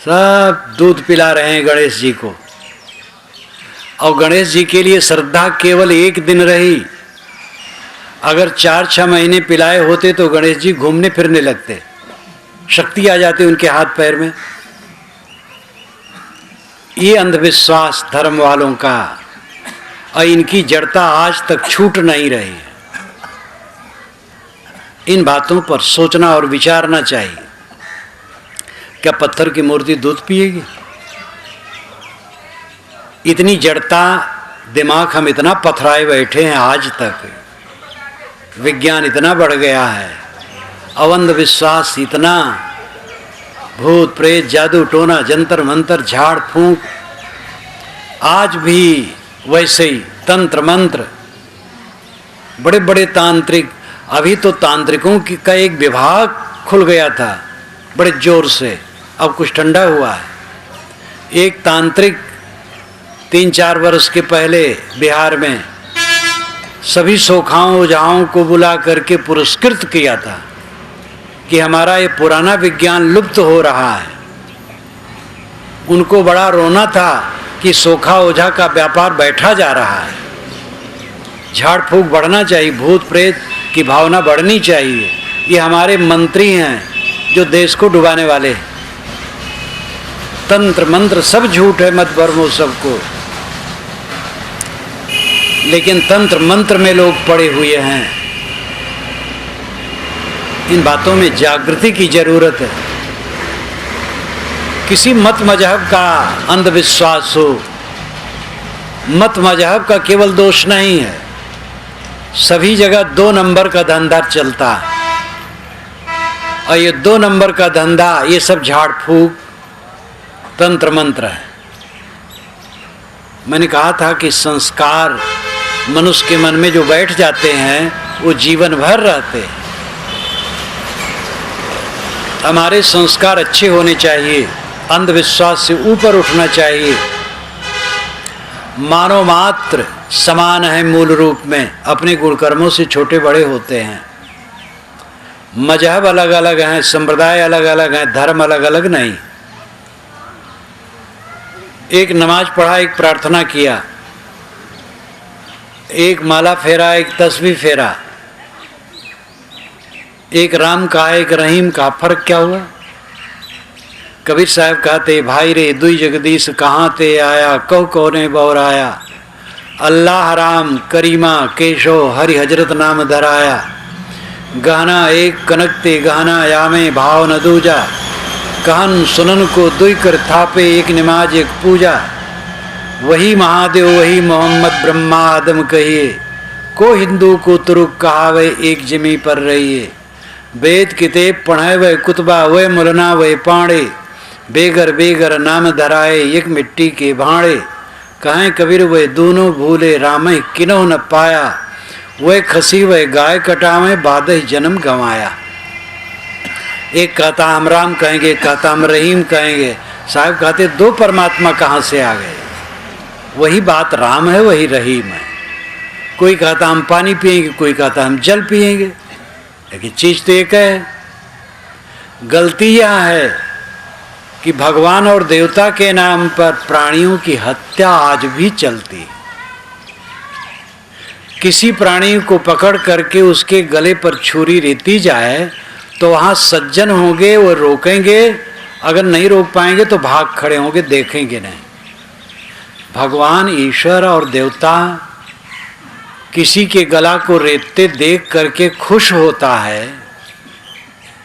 सब दूध पिला रहे हैं गणेश जी को। और गणेश जी के लिए श्रद्धा केवल एक दिन रही अगर 4-6 महीने पिलाए होते तो गणेश जी घूमने फिरने लगते, शक्ति आ जाती उनके हाथ पैर में। ये अंधविश्वास धर्म वालों का, और इनकी जड़ता आज तक छूट नहीं रही है। इन बातों पर सोचना और विचारना चाहिए। क्या पत्थर की मूर्ति दूध पिएगी? इतनी जड़ता, दिमाग हम इतना पथराए बैठे हैं आज तक, विज्ञान इतना बढ़ गया है, अंधविश्वास इतना, भूत प्रेत जादू टोना जंतर मंतर झाड़ फूंक, आज भी वैसे ही तंत्र मंत्र, बड़े बड़े तांत्रिक। अभी तो तांत्रिकों का एक विभाग खुल गया था बड़े जोर से, अब कुछ ठंडा हुआ है। एक तांत्रिक 3-4 वर्ष के पहले बिहार में सभी सोखाओं ओझाओं को बुला करके पुरस्कृत किया था कि हमारा ये पुराना विज्ञान लुप्त हो रहा है। उनको बड़ा रोना था कि सोखा ओझा का व्यापार बैठा जा रहा है। झाड़ फूक बढ़ना चाहिए, भूत प्रेत की भावना बढ़नी चाहिए। ये हमारे मंत्री हैं जो देश को डुबाने वाले हैं। तंत्र मंत्र सब झूठ है, मत भरमो सबको। लेकिन तंत्र मंत्र में लोग पड़े हुए हैं। इन बातों में जागृति की जरूरत है। किसी मत मजहब का अंधविश्वास हो, मत मजहब का केवल दोष नहीं है, सभी जगह 2 नंबर का धंधा चलता है। और ये 2 नंबर का धंधा, ये सब झाड़ फूक तंत्र मंत्र है। मैंने कहा था कि संस्कार मनुष्य के मन में जो बैठ जाते हैं वो जीवन भर रहते हैं। हमारे संस्कार अच्छे होने चाहिए, अंधविश्वास से ऊपर उठना चाहिए। मानव मात्र समान है मूल रूप में, अपने गुणकर्मों से छोटे बड़े होते हैं। मजहब अलग अलग हैं, संप्रदाय अलग अलग हैं, धर्म अलग अलग नहीं। एक नमाज पढ़ा, एक प्रार्थना किया, एक माला फेरा, एक तस्बीह फेरा, एक राम का एक रहीम का, फर्क क्या हुआ? कबीर साहब कहते, भाई रे दुई जगदीश कहाँ ते आया, कहो कोने बौराया, अल्लाह राम करीमा केशो हरि हजरत नाम धराया, गहना एक कनक ते गहना यामे भाव न दूजा, कहन सुनन को दुई कर थापे, एक नमाज एक पूजा, वही महादेव वही मोहम्मद ब्रह्मा आदम कहिए, को हिंदू को तुरुक कहावे एक जमी पर रहिए, वेद किताब पढ़े वह कुतबा वह मुलना वह पाड़े, बेगर बेगर नाम धराए एक मिट्टी के भाड़े, कहें कबीर वह दोनों भूले राम किनो न पाया, वह खसी वह गाय कटावे बादह जन्म गंवाया। एक कहता हम राम कहेंगे, कहता हम रहीम कहेंगे। साहब कहते 2 परमात्मा कहाँ से आ गए? वही बात राम है, वही रहीम है। कोई कहता हम पानी पिएंगे, कोई कहता हम जल पिएंगे, लेकिन चीज तो एक है। गलती यह है कि भगवान और देवता के नाम पर प्राणियों की हत्या आज भी चलती है। किसी प्राणी को पकड़ करके उसके गले पर छुरी रेती जाए तो वहां सज्जन होंगे, वो रोकेंगे, अगर नहीं रोक पाएंगे तो भाग खड़े होंगे, देखेंगे नहीं। भगवान ईश्वर और देवता किसी के गला को रेतते देख करके खुश होता है,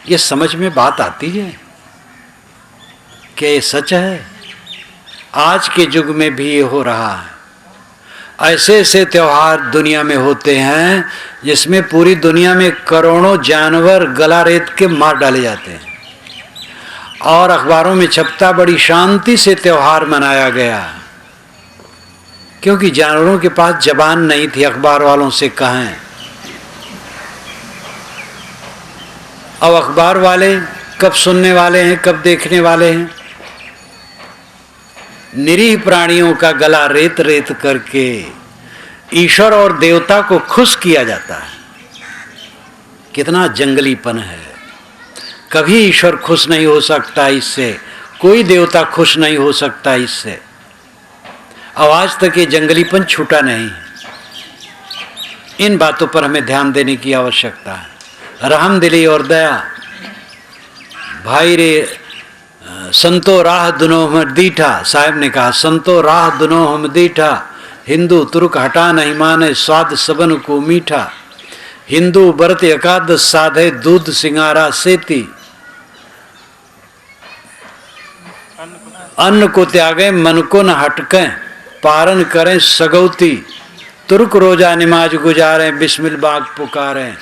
ये समझ में बात आती है? क्या ये सच है? आज के युग में भी ये हो रहा है। ऐसे ऐसे त्योहार दुनिया में होते हैं जिसमें पूरी दुनिया में करोड़ों जानवर गला रेत के मार डाले जाते हैं, और अखबारों में छपता बड़ी शांति से त्योहार मनाया गया, क्योंकि जानवरों के पास जबान नहीं थी अखबार वालों से कहें। अब अखबार वाले कब सुनने वाले हैं, कब देखने वाले हैं? निरीह प्राणियों का गला रेत रेत करके ईश्वर और देवता को खुश किया जाता है। कितना जंगलीपन है। कभी ईश्वर खुश नहीं हो सकता इससे, कोई देवता खुश नहीं हो सकता इससे। अब आज तक ये जंगलीपन छूटा नहीं। इन बातों पर हमें ध्यान देने की आवश्यकता है। रहमदिली और दया। भाई रे संतो राह दुनो हम दीठा, साहब ने कहा संतो राह दुनो हम दीठा, हिंदू तुर्क हटा नहीं माने स्वाद सबन को मीठा, हिंदू व्रत एकादश साधे दूध सिंगारा सेती, अन्न को त्यागे मन को न हटके पारन करें सगौती, तुर्क रोजा नमाज गुजारें बिस्मिल बाग पुकारें,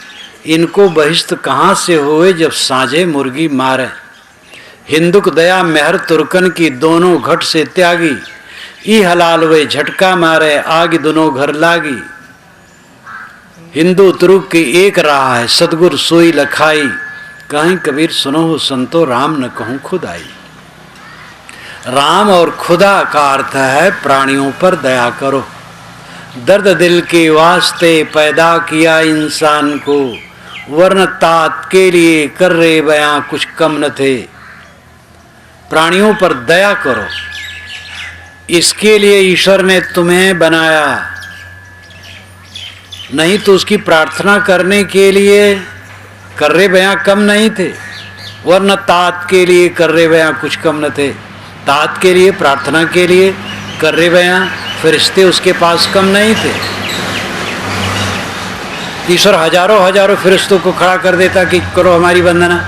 इनको बहिष्त कहाँ से हुए जब साँझे मुर्गी मारें, हिंदुक दया मेहर तुर्कन की दोनों घट से त्यागी, ई हलाल वे झटका मारे आग दोनों घर लागी, हिंदू तुर्क की एक राह है सतगुर सोई लखाई, कहीं कबीर सुनो हो संतो राम न कहूँ खुद आई। राम और खुदा का अर्थ है प्राणियों पर दया करो। दर्द दिल के वास्ते पैदा किया इंसान को, वरन तात के लिए कर रहे बयां कुछ कम न थे। प्राणियों पर दया करो, इसके लिए ईश्वर ने तुम्हें बनाया, नहीं तो उसकी प्रार्थना करने के लिए कर्रे बयां कम नहीं थे। वरन तात के लिए कर्रे बयां कुछ कम न थे। तात के लिए, प्रार्थना के लिए कर्रे बयां फरिश्ते उसके पास कम नहीं थे। ईश्वर हजारों हजारों फरिश्तों को खड़ा कर देता कि करो हमारी वंदना।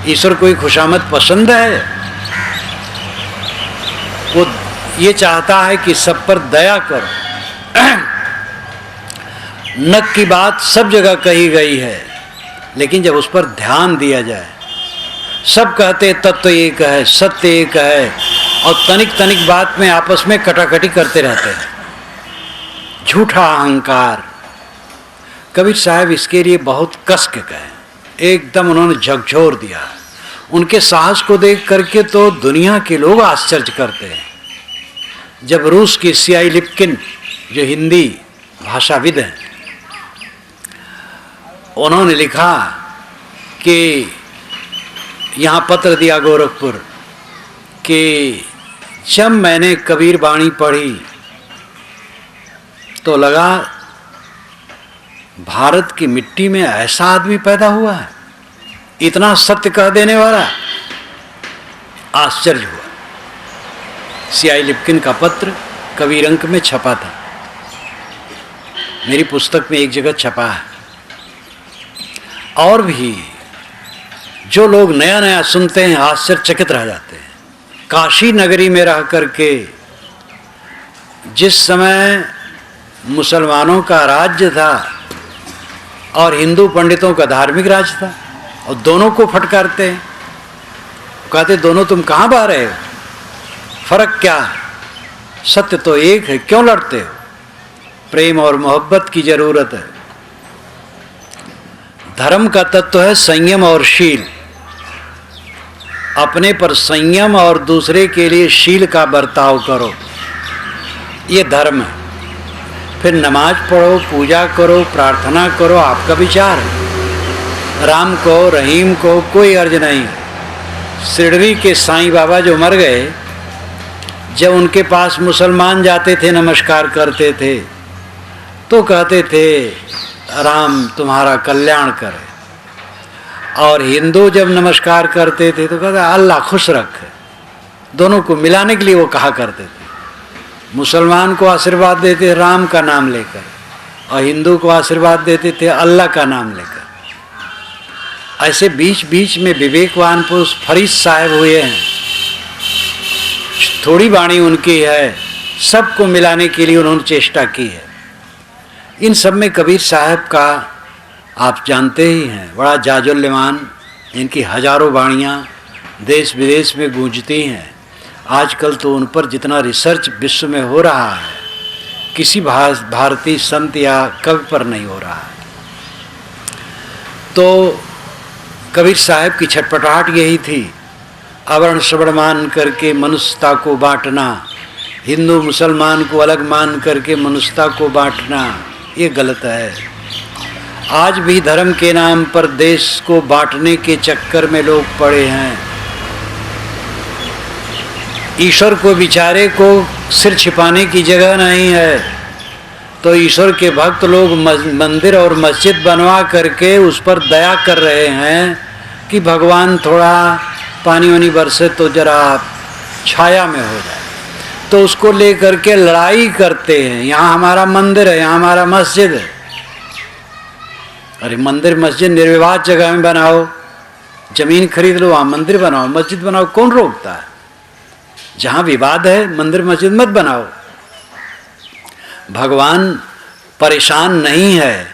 ईश्वर कोई खुशामद पसंद है? वो ये चाहता है कि सब पर दया करो। नक की बात सब जगह कही गई है, लेकिन जब उस पर ध्यान दिया जाए, सब कहते तत्व एक है, सत्य एक है, और तनिक तनिक बात में आपस में कटाकटी करते रहते हैं। झूठा अहंकार। कबीर साहब इसके लिए बहुत कस के कहे, एकदम उन्होंने झकझोर दिया। उनके साहस को देख करके तो दुनिया के लोग आश्चर्य करते हैं। जब रूस की C.I. लिप्किन, जो हिंदी भाषाविद हैं, उन्होंने लिखा कि यहाँ पत्र दिया गोरखपुर कि जब मैंने कबीर वाणी पढ़ी तो लगा भारत की मिट्टी में ऐसा आदमी पैदा हुआ है, इतना सत्य कह देने वाला। आश्चर्य हुआ। C.I. लिप्किन का पत्र कबीर अंक में छपा था, मेरी पुस्तक में एक जगह छपा है। और भी जो लोग नया नया सुनते हैं आश्चर्यचकित रह जाते हैं। काशी नगरी में रह करके जिस समय मुसलमानों का राज्य था और हिंदू पंडितों का धार्मिक राज था, और दोनों को फटकारते हैं, कहते दोनों तुम कहाँ बह रहे हो, फर्क क्या है, सत्य तो एक है, क्यों लड़ते हो। प्रेम और मोहब्बत की जरूरत है। धर्म का तत्व है संयम और शील। अपने पर संयम और दूसरे के लिए शील का बर्ताव करो, ये धर्म है। फिर नमाज पढ़ो, पूजा करो, प्रार्थना करो, आपका विचार है। राम को, रहीम को कोई अर्ज नहीं। शिरडी के साईं बाबा जो मर गए, जब उनके पास मुसलमान जाते थे, नमस्कार करते थे, तो कहते थे राम तुम्हारा कल्याण करे, और हिंदू जब नमस्कार करते थे तो कहते अल्लाह खुश रखे। दोनों को मिलाने के लिए वो कहा करते थे। मुसलमान को आशीर्वाद देते राम का नाम लेकर, और हिंदू को आशीर्वाद देते थे अल्लाह का नाम लेकर। ऐसे बीच बीच में विवेकवान पुरुष फरीद साहब हुए हैं, थोड़ी वाणी उनकी है, सबको मिलाने के लिए उन्होंने चेष्टा की है। इन सब में कबीर साहब का आप जानते ही हैं, बड़ा जाजुल्यमान, इनकी हजारों वाणियाँ देश विदेश में गूंजती हैं। आजकल तो उन पर जितना रिसर्च विश्व में हो रहा है, किसी भारतीय संत या कवि पर नहीं हो रहा है। तो कबीर साहब की छटपटाहट यही थी, अवर्ण श्रवण मान करके मनुष्यता को बांटना, हिंदू मुसलमान को अलग मान करके मनुष्यता को बांटना, ये गलत है। आज भी धर्म के नाम पर देश को बांटने के चक्कर में लोग पड़े हैं। ईश्वर को, बिचारे को सिर छिपाने की जगह नहीं है। तो ईश्वर के भक्त लोग मंदिर और मस्जिद बनवा करके उस पर दया कर रहे हैं कि भगवान थोड़ा पानी वानी बरसे तो जरा छाया में हो जाए, तो उसको लेकर के लड़ाई करते हैं। यहाँ हमारा मंदिर है, यहाँ हमारा मस्जिद है। अरे मंदिर मस्जिद निर्विवाद जगह में बनाओ, जमीन खरीद लो, वहाँ मंदिर बनाओ, मस्जिद बनाओ, कौन रोकता है? जहाँ विवाद है मंदिर मस्जिद मत बनाओ। भगवान परेशान नहीं है,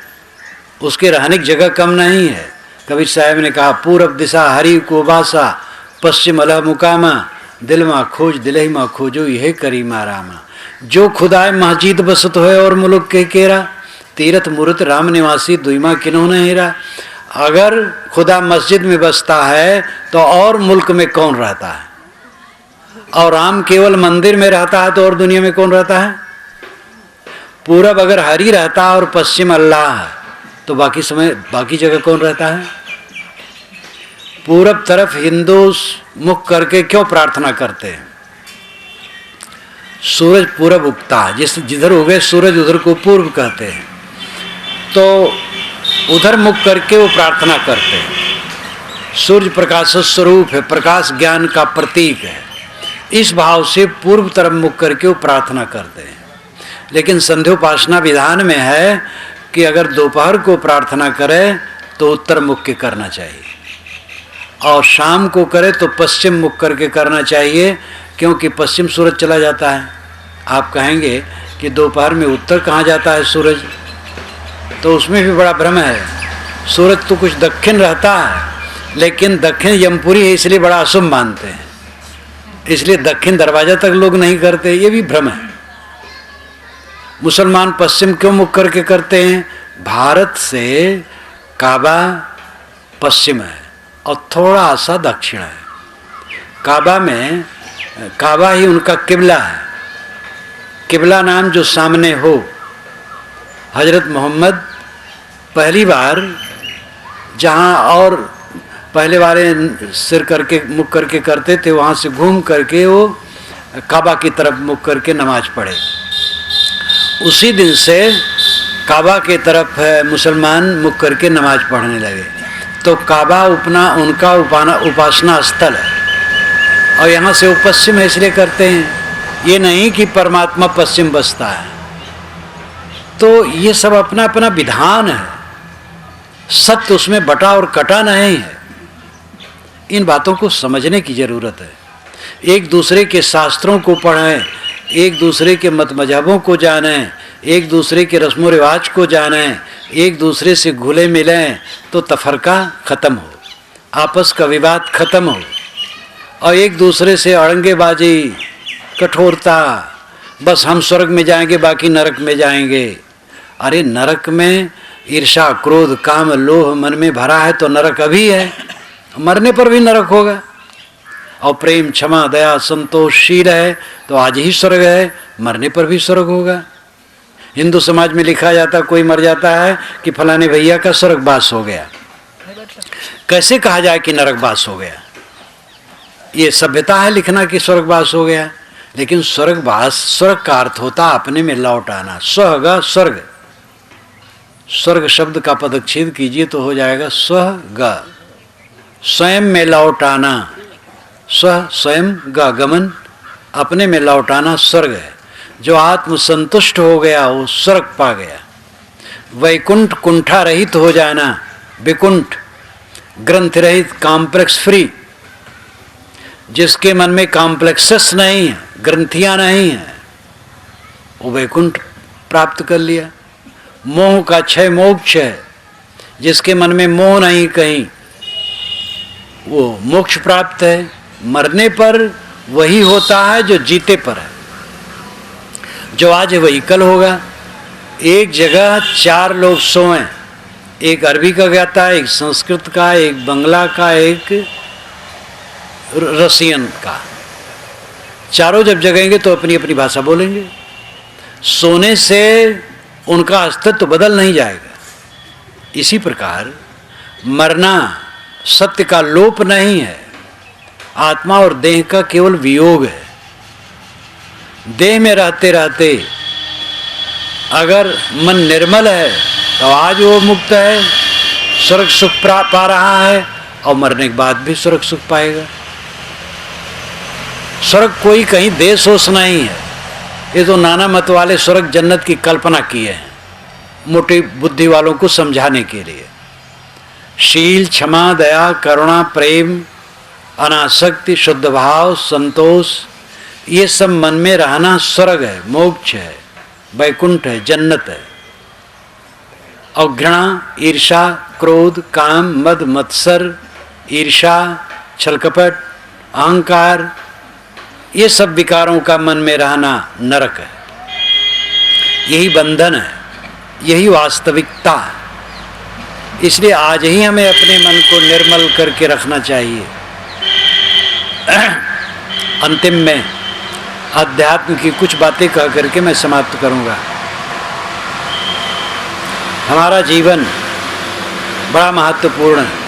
उसके रहने की जगह कम नहीं है। कबीर साहब ने कहा, पूरब दिशा हरि को बासा, पश्चिम अलह मुकामा, दिल माँ खोज दिलही माँ खोजो यह करी मारामा। जो खुदाए मस्जिद बसत होए और मुलुक के केरा, तीरथ मूर्त राम निवासी दुईमा किन्हों ने हेरा। अगर खुदा मस्जिद में बसता है तो और मुल्क में कौन रहता है? और राम केवल मंदिर में रहता है तो और दुनिया में कौन रहता है? पूरब अगर हरि रहता है और पश्चिम अल्लाह है तो बाकी समय बाकी जगह कौन रहता है? पूरब तरफ हिंदू मुख करके क्यों प्रार्थना करते हैं? सूरज पूरब उगता है, जिधर उगे सूरज उधर को पूर्व कहते हैं, तो उधर मुख करके वो प्रार्थना करते हैं। सूर्य प्रकाश स्वरूप है, प्रकाश ज्ञान का प्रतीक है। इस भाव से पूर्व तरफ मुख करके वो प्रार्थना करते हैं। लेकिन संध्योपासना विधान में है कि अगर दोपहर को प्रार्थना करे तो उत्तर मुख के करना चाहिए, और शाम को करे तो पश्चिम मुख करके करना चाहिए, क्योंकि पश्चिम सूरज चला जाता है। आप कहेंगे कि दोपहर में उत्तर कहाँ जाता है सूरज, तो उसमें भी बड़ा भ्रम है। सूरज तो कुछ दक्षिण रहता है, लेकिन दक्षिण यमपुरी है इसलिए बड़ा अशुभ मानते हैं, इसलिए दक्षिण दरवाजा तक लोग नहीं करते, ये भी भ्रम है। मुसलमान पश्चिम क्यों मुख करके करते हैं? भारत से काबा पश्चिम है और थोड़ा सा दक्षिण है। काबा ही उनका किबला है। किबला नाम जो सामने हो, हजरत मोहम्मद पहली बार जहाँ और पहले वाले सिर करके मुख करके करते थे, वहाँ से घूम करके वो काबा की तरफ मुख करके नमाज पढ़े। उसी दिन से काबा के तरफ मुसलमान मुख करके नमाज पढ़ने लगे। तो काबा उनका उपासना स्थल है, और यहाँ से वो पश्चिम है इसलिए करते हैं। ये नहीं कि परमात्मा पश्चिम बसता है। तो ये सब अपना अपना विधान है, सत्य उसमें बटा और कटा नहीं है। इन बातों को समझने की जरूरत है। एक दूसरे के शास्त्रों को पढ़ें, एक दूसरे के मत मजहबों को जानें, एक दूसरे के रस्मों रिवाज को जानें, एक दूसरे से घुले मिलें, तो तफरका खत्म हो, आपस का विवाद खत्म हो, और एक दूसरे से अड़ंगेबाजी, कठोरता, बस हम स्वर्ग में जाएंगे बाकी नरक में जाएंगे। अरे नरक में ईर्षा क्रोध काम लोभ मन में भरा है तो नरक अभी है, मरने पर भी नरक होगा। और प्रेम क्षमा दया संतोषशील है तो आज ही स्वर्ग है, मरने पर भी स्वर्ग होगा। हिंदू समाज में लिखा जाता, कोई मर जाता है कि फलाने भैया का स्वर्गवास हो गया। कैसे कहा जाए कि नरकवास हो गया? ये सभ्यता है लिखना कि स्वर्गवास हो गया। लेकिन स्वर्गवास, स्वर्ग का अर्थ होता अपने में लौट आना। स्वर्ग स्वर्ग, स्वर्ग शब्द का पदच्छेद कीजिए तो हो जाएगा स्वर्ग, स्वयं में लौट आना। स्व स्वयं का गमन, अपने में लौट आना स्वर्ग है। जो आत्म संतुष्ट हो गया वो स्वर्ग पा गया। वैकुंठ कुंठा रहित हो जाना, विकुंठ ग्रंथ रहित, कॉम्प्लेक्स फ्री। जिसके मन में कॉम्प्लेक्सेस नहीं है, ग्रंथियां नहीं है, वो वैकुंठ प्राप्त कर लिया। मोह का क्षय मोक्ष है। जिसके मन में मोह नहीं कहीं, वो मोक्ष प्राप्त है। मरने पर वही होता है जो जीते पर है। जो आज वही कल होगा। एक जगह 4 लोग सोएं, एक अरबी का गाता है, एक संस्कृत का, एक बंगला का, एक रसियन का। चारों जब जगेंगे तो अपनी अपनी भाषा बोलेंगे। सोने से उनका अस्तित्व बदल नहीं जाएगा। इसी प्रकार मरना सत्य का लोप नहीं है, आत्मा और देह का केवल वियोग है। देह में रहते रहते अगर मन निर्मल है तो आज वो मुक्त है, स्वर्ग सुख पा रहा है, और मरने के बाद भी स्वर्ग सुख पाएगा। स्वर्ग कोई कहीं देश होश नहीं है, ये तो नाना मत वाले स्वर्ग जन्नत की कल्पना किए हैं मोटी बुद्धि वालों को समझाने के लिए। शील, क्षमा, दया, करुणा, प्रेम, अनासक्ति, शुद्ध भाव, संतोष, ये सब मन में रहना स्वर्ग है, मोक्ष है, वैकुंठ है, जन्नत है। और घृणा, ईर्षा, क्रोध, काम, मद, मत्सर, ईर्षा, छलकपट, अहंकार, ये सब विकारों का मन में रहना नरक है। यही बंधन है, यही वास्तविकता है। इसलिए आज ही हमें अपने मन को निर्मल करके रखना चाहिए। अंतिम में अध्यात्म की कुछ बातें कह करके मैं समाप्त करूंगा। हमारा जीवन बड़ा महत्वपूर्ण है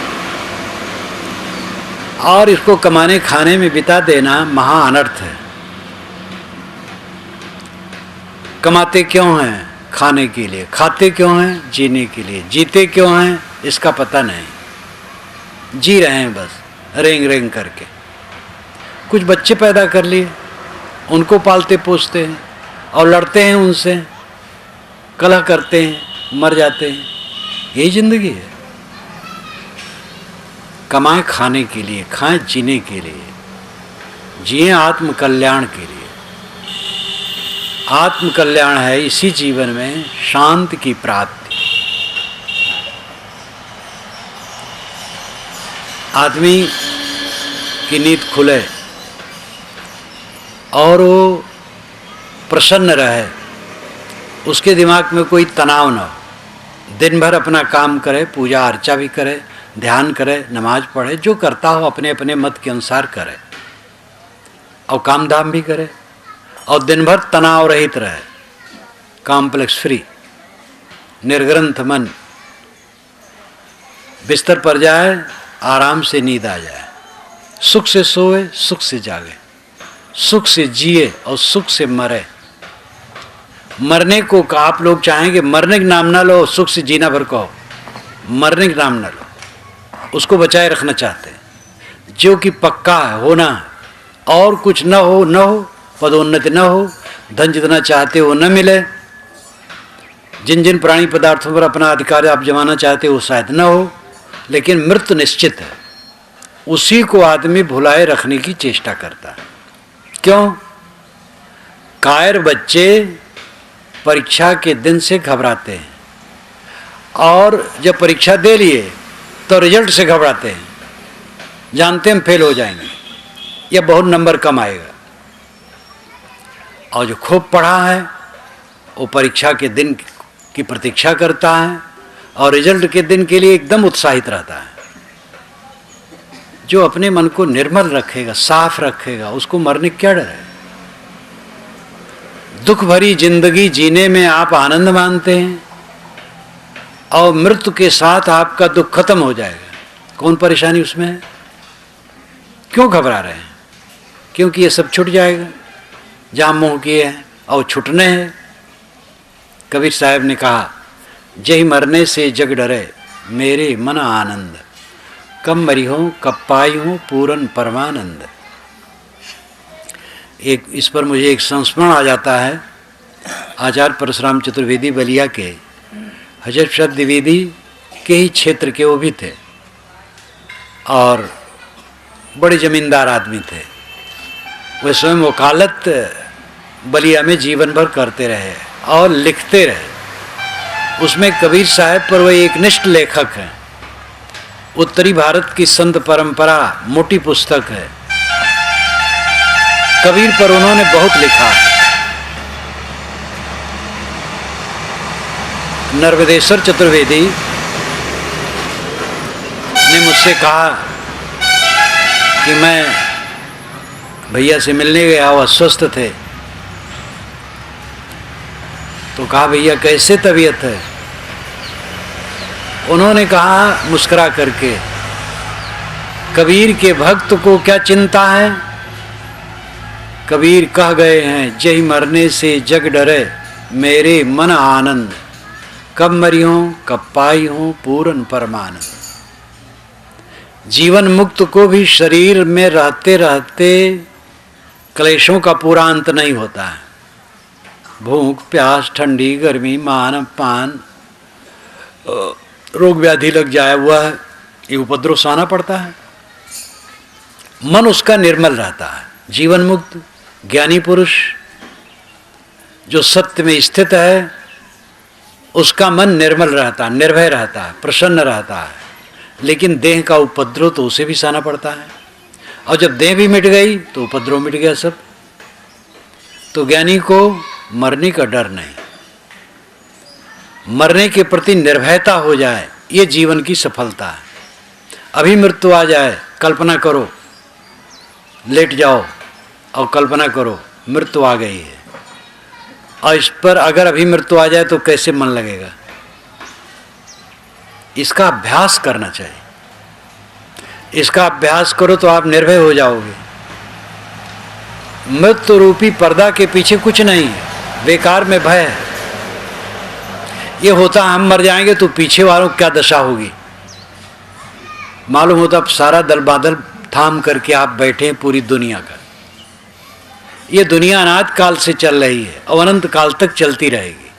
और इसको कमाने खाने में बिता देना महा अनर्थ है। कमाते क्यों हैं? खाने के लिए। खाते क्यों हैं? जीने के लिए। जीते क्यों हैं? इसका पता नहीं। जी रहे हैं बस रेंग रेंग करके। कुछ बच्चे पैदा कर लिए, उनको पालते पोसते हैं और लड़ते हैं उनसे, कलह करते हैं, मर जाते हैं। यही जिंदगी है। कमाएं खाने के लिए, खाएं जीने के लिए, जिए आत्म कल्याण के लिए। आत्म कल्याण है इसी जीवन में शांति की प्राप्ति। आदमी की नींद खुले और वो प्रसन्न रहे, उसके दिमाग में कोई तनाव न हो, दिन भर अपना काम करे, पूजा अर्चा भी करे, ध्यान करे, नमाज पढ़े, जो करता हो अपने अपने मत के अनुसार करे और काम धाम भी करे और दिन भर तनाव रहित रहे, कॉम्प्लेक्स फ्री, निर्ग्रंथ मन। बिस्तर पर जाए, आराम से नींद आ जाए, सुख से सोए, सुख से जागे, सुख से जिए और सुख से मरे। मरने को आप लोग चाहेंगे मरने का नाम ना लो, सुख से जीना भर कहो, मरने का नाम ना लो, उसको बचाए रखना चाहते हैं जो कि पक्का है, होना है। और कुछ न हो न हो, पदोन्नति न हो, धन जितना चाहते हो न मिले, जिन जिन प्राणी पदार्थों पर अपना अधिकार आप जमाना चाहते हो शायद न हो, लेकिन मृत्यु निश्चित है। उसी को आदमी भुलाए रखने की चेष्टा करता है। क्यों? कायर बच्चे परीक्षा के दिन से घबराते हैं और जब परीक्षा दे लिए तो रिजल्ट से घबराते हैं, जानते हैं हम फेल हो जाएंगे या बहुत नंबर कम आएगा। और जो खूब पढ़ा है वो परीक्षा के दिन की प्रतीक्षा करता है और रिजल्ट के दिन के लिए एकदम उत्साहित रहता है। जो अपने मन को निर्मल रखेगा, साफ रखेगा, उसको मरने की क्या डर है? दुख भरी जिंदगी जीने में आप आनंद मानते हैं और मृत्यु के साथ आपका दुख खत्म हो जाएगा। कौन परेशानी उसमें है? क्यों घबरा रहे हैं? क्योंकि ये सब छूट जाएगा, जहाँ मोह किए हैं और छूटने हैं। कबीर साहब ने कहा, जय मरने से जग डरे मेरे मन आनंद, कब मरी हो कब पाई हो पूरन परमानंद। एक इस पर मुझे एक संस्मरण आ जाता है। आचार्य परशुराम चतुर्वेदी बलिया के हजरत शब्द द्विवेदी के ही क्षेत्र के वो भी थे और बड़े जमींदार आदमी थे। वे स्वयं वकालत बलिया में जीवन भर करते रहे और लिखते रहे। उसमें कबीर साहब पर वह एक निष्ठ लेखक हैं। उत्तरी भारत की संत परंपरा मोटी पुस्तक है। कबीर पर उन्होंने बहुत लिखा। नर्मदेश्वर चतुर्वेदी ने मुझसे कहा कि मैं भैया से मिलने गया, वो अस्वस्थ थे। तो कहा, भैया कैसे तबीयत है? उन्होंने कहा मुस्कुरा करके, कबीर के भक्त को क्या चिंता है? कबीर कह गए हैं, जय मरने से जग डरे मेरे मन आनंद, कब मरी हूं कब पाई हूं पूर्ण परमानंद। जीवन मुक्त को भी शरीर में रहते रहते क्लेशों का पूरा अंत नहीं होता है। भूख प्यास ठंडी गर्मी मान अपमान रोग व्याधि लग जाया हुआ है, ये उपद्रव सहना पड़ता है। मन उसका निर्मल रहता है। जीवन मुक्त ज्ञानी पुरुष जो सत्य में स्थित है, उसका मन निर्मल रहता है, निर्भय रहता है, प्रसन्न रहता है। लेकिन देह का उपद्रव तो उसे भी सहना पड़ता है, और जब देह भी मिट गई तो उपद्रव मिट गया सब। तो ज्ञानी को मरने का डर नहीं, मरने के प्रति निर्भयता हो जाए, ये जीवन की सफलता है। अभी मृत्यु आ जाए, कल्पना करो, लेट जाओ और कल्पना करो मृत्यु आ गई है, और इस पर अगर अभी मृत्यु आ जाए तो कैसे मन लगेगा। इसका अभ्यास करना चाहिए। इसका अभ्यास करो तो आप निर्भय हो जाओगे। मृत्यु रूपी पर्दा के पीछे कुछ नहीं है, बेकार में भय है। ये होता हम मर जाएंगे तो पीछे वालों की क्या दशा होगी। मालूम होता सारा दल बादल थाम करके आप बैठे हैं पूरी दुनिया का। ये दुनिया अनाद काल से चल रही है और अनंत काल तक चलती रहेगी।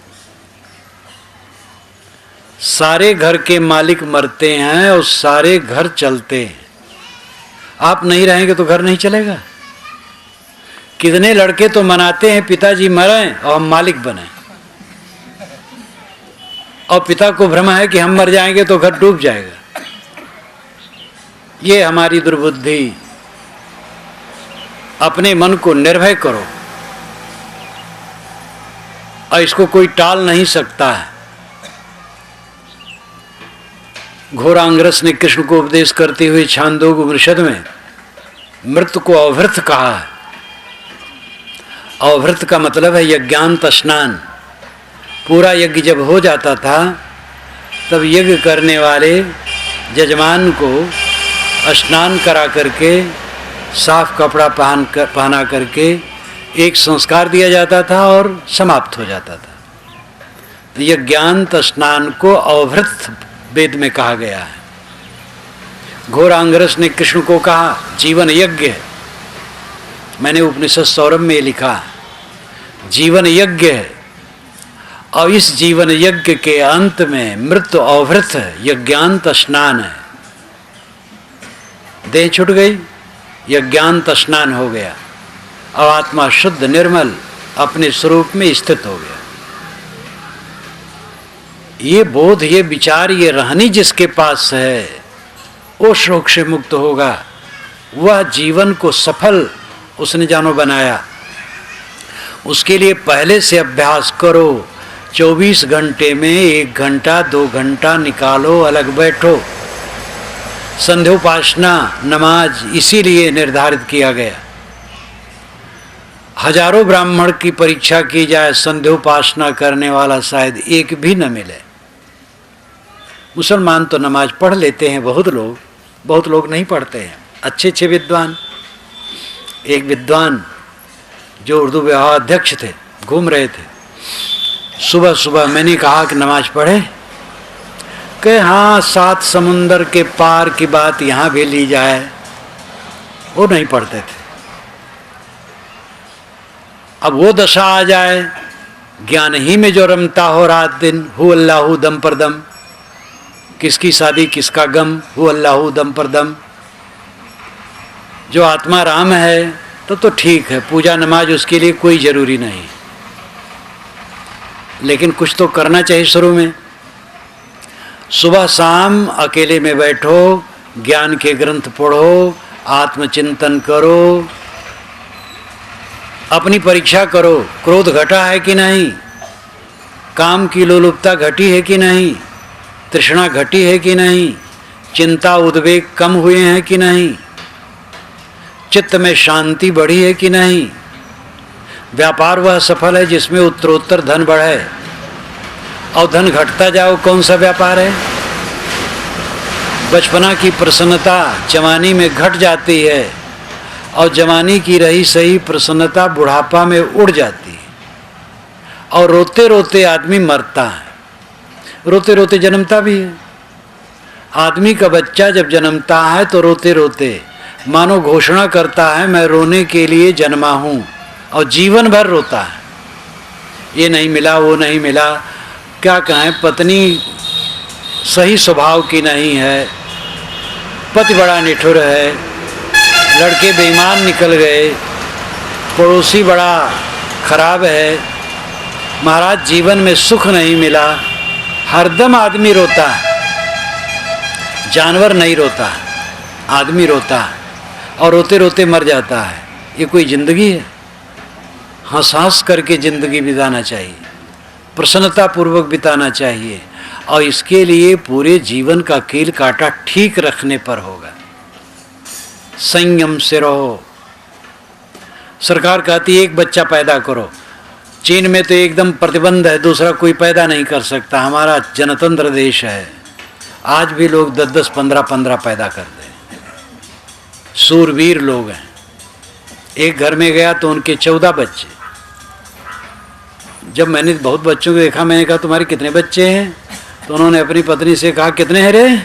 सारे घर के मालिक मरते हैं और सारे घर चलते हैं। आप नहीं रहेंगे तो घर नहीं चलेगा। कितने लड़के तो मनाते हैं पिताजी मरे और हम मालिक बने, और पिता को भ्रम है कि हम मर जाएंगे तो घर डूब जाएगा। ये हमारी दुर्बुद्धि। अपने मन को निर्भय करो, और इसको कोई टाल नहीं सकता है। घोरांगरस ने कृष्ण को उपदेश करते हुए छांदोग उपनिषद में मृत्यु को अवृत कहा है। अवृत का मतलब है यज्ञांत स्नान। पूरा यज्ञ जब हो जाता था तब यज्ञ करने वाले जजमान को स्नान करा करके साफ कपड़ा पहना करके एक संस्कार दिया जाता था और समाप्त हो जाता था। तो यज्ञांत स्नान को अवृत वेद में कहा गया है। घोरांगरस ने कृष्ण को कहा जीवन यज्ञ है। मैंने उपनिषद सौरभ में लिखा जीवन यज्ञ है, और इस जीवन यज्ञ के अंत में मृत्यु अवृत यज्ञांत स्नान है। देह छूट गई, यज्ञांत स्नान हो गया, और आत्मा शुद्ध निर्मल अपने स्वरूप में स्थित हो गया। ये बोध, ये विचार, ये रहनी जिसके पास है वो शोक से मुक्त होगा। वह जीवन को सफल उसने जानो बनाया। उसके लिए पहले से अभ्यास करो। 24 घंटे में 1 घंटा 2 घंटा निकालो, अलग बैठो। संध्योपासना नमाज इसीलिए निर्धारित किया गया। हजारों ब्राह्मण की परीक्षा की जाए, संध्योपासना करने वाला शायद एक भी न मिले। मुसलमान तो नमाज पढ़ लेते हैं, बहुत लोग नहीं पढ़ते हैं, अच्छे विद्वान। एक विद्वान जो उर्दू विभाग अध्यक्ष थे, घूम रहे थे। सुबह सुबह मैंने कहा कि नमाज पढ़े, कि हाँ 7 समुंदर के पार की बात यहाँ भी ली जाए। वो नहीं पढ़ते थे। अब वो दशा आ जाए, ज्ञान ही में जो रमता हो रात दिन, हु अल्लाहु दम पर दम, किसकी शादी किसका गम, हु अल्लाहु दम पर दम। जो आत्मा राम है तो ठीक है, पूजा नमाज उसके लिए कोई जरूरी नहीं, लेकिन कुछ तो करना चाहिए शुरू में। सुबह शाम अकेले में बैठो, ज्ञान के ग्रंथ पढ़ो, आत्मचिंतन करो, अपनी परीक्षा करो। क्रोध घटा है कि नहीं, काम की लोलुपता घटी है कि नहीं, तृष्णा घटी है कि नहीं, चिंता उद्वेग कम हुए हैं कि नहीं, चित्त में शांति बढ़ी है कि नहीं। व्यापार वह सफल है जिसमें उत्तरोत्तर धन बढ़े, और धन घटता जाओ कौन सा व्यापार है। बचपना की प्रसन्नता जवानी में घट जाती है, और जवानी की रही सही प्रसन्नता बुढ़ापा में उड़ जाती है, और रोते रोते आदमी मरता है, रोते रोते जन्मता भी है। आदमी का बच्चा जब जन्मता है तो रोते रोते मानो घोषणा करता है मैं रोने के लिए जन्मा हूँ, और जीवन भर रोता है, ये नहीं मिला वो नहीं मिला। क्या कहें, पत्नी सही स्वभाव की नहीं है, पति बड़ा निठुर है, लड़के बेईमान निकल गए, पड़ोसी बड़ा खराब है, महाराज जीवन में सुख नहीं मिला। हरदम आदमी रोता है, जानवर नहीं रोता, आदमी रोता है और रोते रोते मर जाता है। ये कोई जिंदगी है? हंस हंस करके जिंदगी बिताना चाहिए, प्रसन्नता पूर्वक बिताना चाहिए, और इसके लिए पूरे जीवन का कील काटा ठीक रखने पर होगा। संयम से रहो। सरकार कहती है एक बच्चा पैदा करो, चीन में तो एकदम प्रतिबंध है, दूसरा कोई पैदा नहीं कर सकता। हमारा जनतंत्र देश है, आज भी लोग 10-10, 15-15 पैदा करते हैं, सूरवीर लोग हैं। एक घर में गया तो उनके 14 बच्चे। जब मैंने बहुत बच्चों को देखा, मैंने कहा तुम्हारे कितने बच्चे हैं? तो उन्होंने अपनी पत्नी से कहा कितने हैं रे?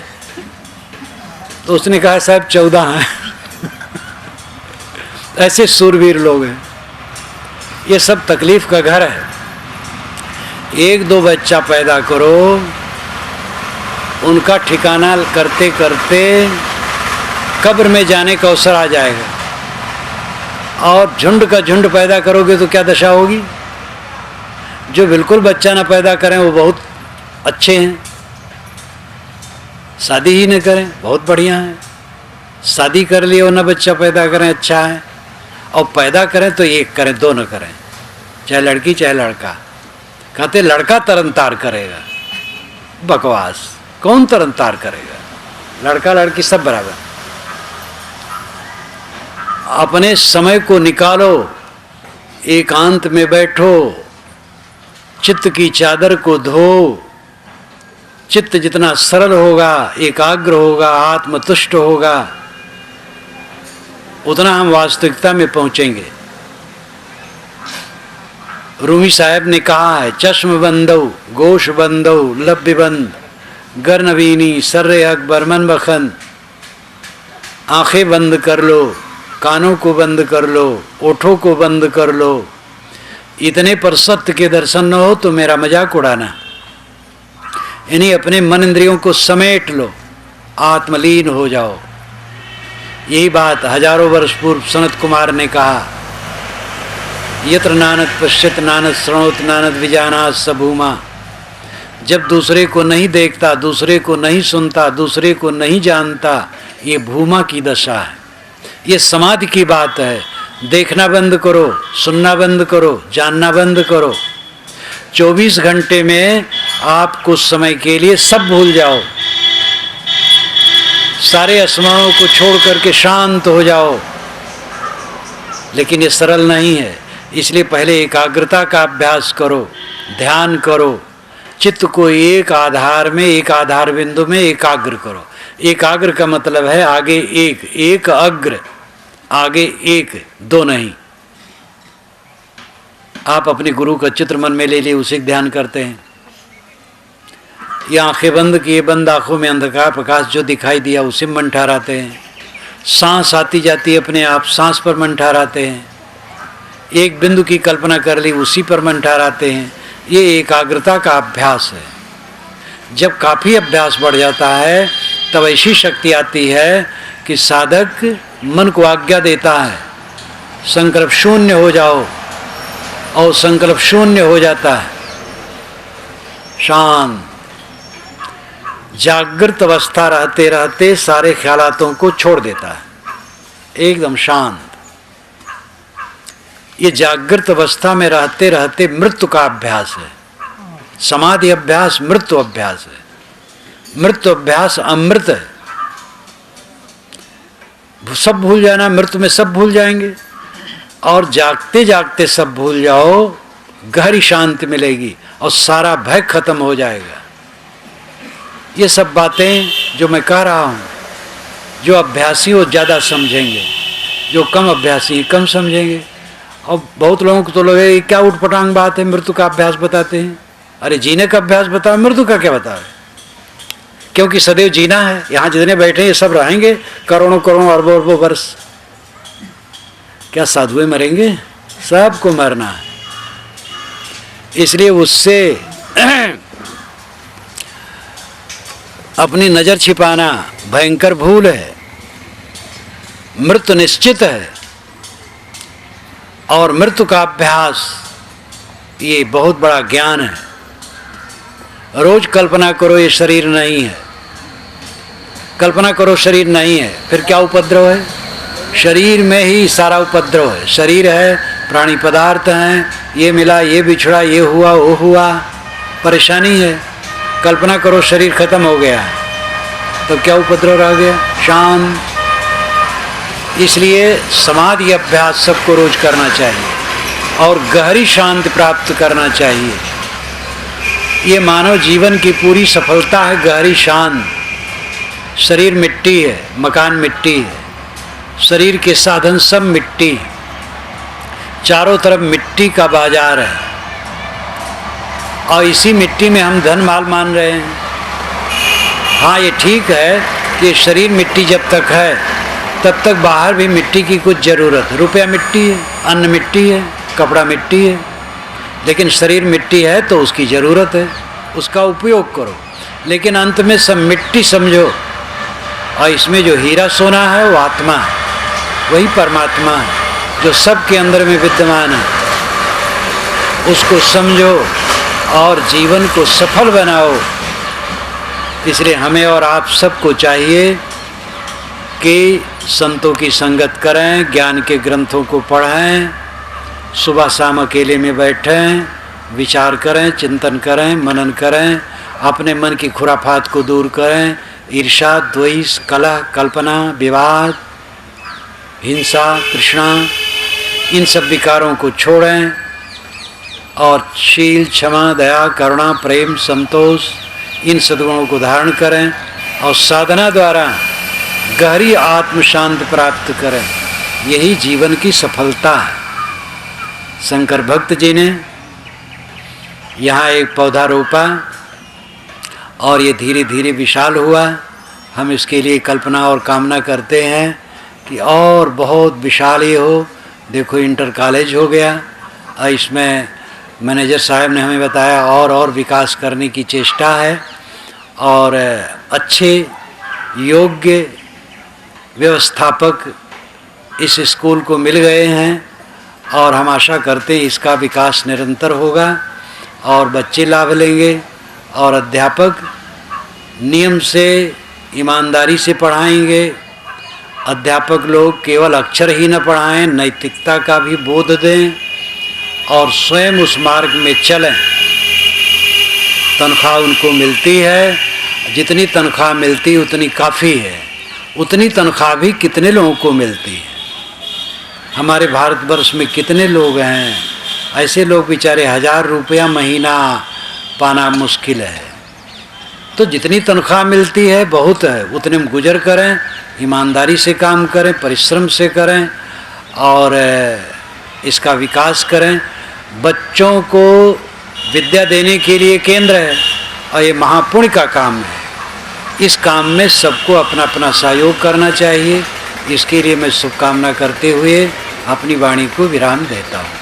तो उसने कहा साहब 14 हैं। ऐसे सूरवीर लोग हैं। ये सब तकलीफ का घर है। 1-2 बच्चा पैदा करो, उनका ठिकाना करते करते कब्र में जाने का अवसर आ जाएगा। और झुंड का झुंड पैदा करोगे तो क्या दशा होगी? जो बिल्कुल बच्चा ना पैदा करें वो बहुत अच्छे हैं, शादी ही न करें बहुत बढ़िया है। शादी कर लिए और ना बच्चा पैदा करें अच्छा है, और पैदा करें तो एक करें, दो न करें, चाहे लड़की चाहे लड़का। कहते लड़का तरनतार करेगा, बकवास, कौन तरनतार करेगा? लड़का लड़की सब बराबर। अपने समय को निकालो, एकांत में बैठो, चित्त की चादर को धो। चित्त जितना सरल होगा, एकाग्र होगा, आत्मतुष्ट होगा, उतना हम वास्तविकता में पहुंचेंगे। रूमी साहब ने कहा है चश्म बंदो गोश बंदो लब्य बंद गर्नवीनी सर्रे अकबर मन बखन। आंखें बंद कर लो, कानों को बंद कर लो, ओठों को बंद कर लो, इतने पर सत्य के दर्शन न हो तो मेरा मजाक उड़ाना। इन्हीं अपने मन इंद्रियों को समेट लो, आत्मलीन हो जाओ। यही बात हजारों वर्ष पूर्व सनत कुमार ने कहा, यत्र नानद पश्यत नानद श्रणोत नानद विजानात सबूमा। जब दूसरे को नहीं देखता, दूसरे को नहीं सुनता, दूसरे को नहीं जानता, ये भूमा की दशा है। ये समाधि की बात है। देखना बंद करो, सुनना बंद करो, जानना बंद करो। 24 घंटे में आप कुछ समय के लिए सब भूल जाओ, सारे स्मरणों को छोड़ करके शांत हो जाओ। लेकिन ये सरल नहीं है, इसलिए पहले एकाग्रता का अभ्यास करो, ध्यान करो, चित्त को एक आधार में, एक आधार बिंदु में एकाग्र करो। एकाग्र का मतलब है आगे एक, एक अग्र, आगे एक, दो नहीं। आप अपने गुरु का चित्र मन में ले लिए, उसे ध्यान करते हैं। ये आंखें बंद किए, बंद आंखों में अंधकार प्रकाश जो दिखाई दिया उसे मन ठहराते हैं। सांस आती जाती है अपने आप, सांस पर मन ठहराते हैं। एक बिंदु की कल्पना कर ली, उसी पर मन ठहराते हैं। ये एकाग्रता का अभ्यास है। जब काफ़ी अभ्यास बढ़ जाता है तब ऐसी शक्ति आती है कि साधक मन को आज्ञा देता है संकल्प शून्य हो जाओ, और संकल्प शून्य हो जाता है। शांत जागृत अवस्था रहते रहते सारे ख्यालातों को छोड़ देता है, एकदम शांत। ये जागृत अवस्था में रहते रहते मृत्यु का अभ्यास है। समाधि अभ्यास मृत्यु अभ्यास है। मृत्यु अभ्यास अमृत है। सब भूल जाना, मृत्यु में सब भूल जाएंगे, और जागते जागते सब भूल जाओ, गहरी शांति मिलेगी और सारा भय खत्म हो जाएगा। ये सब बातें जो मैं कह रहा हूँ, जो अभ्यासी वो ज़्यादा समझेंगे, जो कम अभ्यासी कम समझेंगे। और बहुत लोगों को तो लगे क्या उठपटांग बात है, मृत्यु का अभ्यास बताते हैं। अरे जीने का अभ्यास बताओ, मृत्यु का क्या बताओ? क्योंकि सदैव जीना है। यहाँ जितने बैठे ये सब रहेंगे करोड़ों करोड़ों अरबों अरबों वर्ष। क्या साधुएं मरेंगे? सबको मरना है। इसलिए उससे अपनी नजर छिपाना भयंकर भूल है। मृत्यु निश्चित है और मृत्यु का अभ्यास ये बहुत बड़ा ज्ञान है। रोज कल्पना करो ये शरीर नहीं है, कल्पना करो शरीर नहीं है, फिर क्या उपद्रव है? शरीर में ही सारा उपद्रव है। शरीर है, प्राणी पदार्थ हैं, ये मिला, ये बिछड़ा, ये हुआ, वो हुआ, परेशानी है। कल्पना करो शरीर खत्म हो गया तो क्या उपद्रव रह गया? शांत। इसलिए समाधि अभ्यास सबको रोज करना चाहिए और गहरी शांति प्राप्त करना चाहिए। ये मानव जीवन की पूरी सफलता है, गहरी शांत। शरीर मिट्टी है, मकान मिट्टी है, शरीर के साधन सब मिट्टी है, चारों तरफ मिट्टी का बाजार है और इसी मिट्टी में हम धन माल मान रहे हैं। हाँ, ये ठीक है कि शरीर मिट्टी जब तक है तब तक बाहर भी मिट्टी की कुछ ज़रूरत है। रुपया मिट्टी है, अन्न मिट्टी है, कपड़ा मिट्टी है, लेकिन शरीर मिट्टी है तो उसकी ज़रूरत है, उसका उपयोग करो। लेकिन अंत में सब मिट्टी समझो और इसमें जो हीरा सोना है वो आत्मा है, वही परमात्मा है जो सबके अंदर में विद्यमान है। उसको समझो और जीवन को सफल बनाओ। इसलिए हमें और आप सबको चाहिए कि संतों की संगत करें, ज्ञान के ग्रंथों को पढ़ें, सुबह शाम अकेले में बैठें, विचार करें, चिंतन करें, मनन करें, अपने मन की खुराफात को दूर करें। ईर्ष्या, द्वेष, कलह, कल्पना, विवाद, हिंसा, तृष्णा, इन सब विकारों को छोड़ें और शील, क्षमा, दया, करुणा, प्रेम, संतोष, इन सद्गुणों को धारण करें और साधना द्वारा गहरी आत्म शांति प्राप्त करें। यही जीवन की सफलता है। शंकर भक्त जी ने यहाँ एक पौधा रोपा और ये धीरे धीरे विशाल हुआ। हम इसके लिए कल्पना और कामना करते हैं कि और बहुत विशाल ही हो। देखो इंटर कॉलेज हो गया और इसमें मैनेजर साहब ने हमें बताया और विकास करने की चेष्टा है और अच्छे योग्य व्यवस्थापक इस स्कूल को मिल गए हैं और हम आशा करते हैं इसका विकास निरंतर होगा और बच्चे लाभ लेंगे और अध्यापक नियम से, ईमानदारी से पढ़ाएंगे। अध्यापक लोग केवल अक्षर ही न पढ़ाएं, नैतिकता का भी बोध दें और स्वयं उस मार्ग में चलें। तनख्वाह उनको मिलती है, जितनी तनख्वाह मिलती उतनी काफ़ी है। उतनी तनख्वाह भी कितने लोगों को मिलती है? हमारे भारतवर्ष में कितने लोग हैं ऐसे लोग बेचारे 1000 रुपया महीना पाना मुश्किल है। तो जितनी तनख्वाह मिलती है बहुत है, उतने में गुजर करें, ईमानदारी से काम करें, परिश्रम से करें और इसका विकास करें। बच्चों को विद्या देने के लिए केंद्र है और ये महापुण्य का काम है। इस काम में सबको अपना अपना सहयोग करना चाहिए। इसके लिए मैं शुभकामना करते हुए अपनी वाणी को विराम देता हूँ।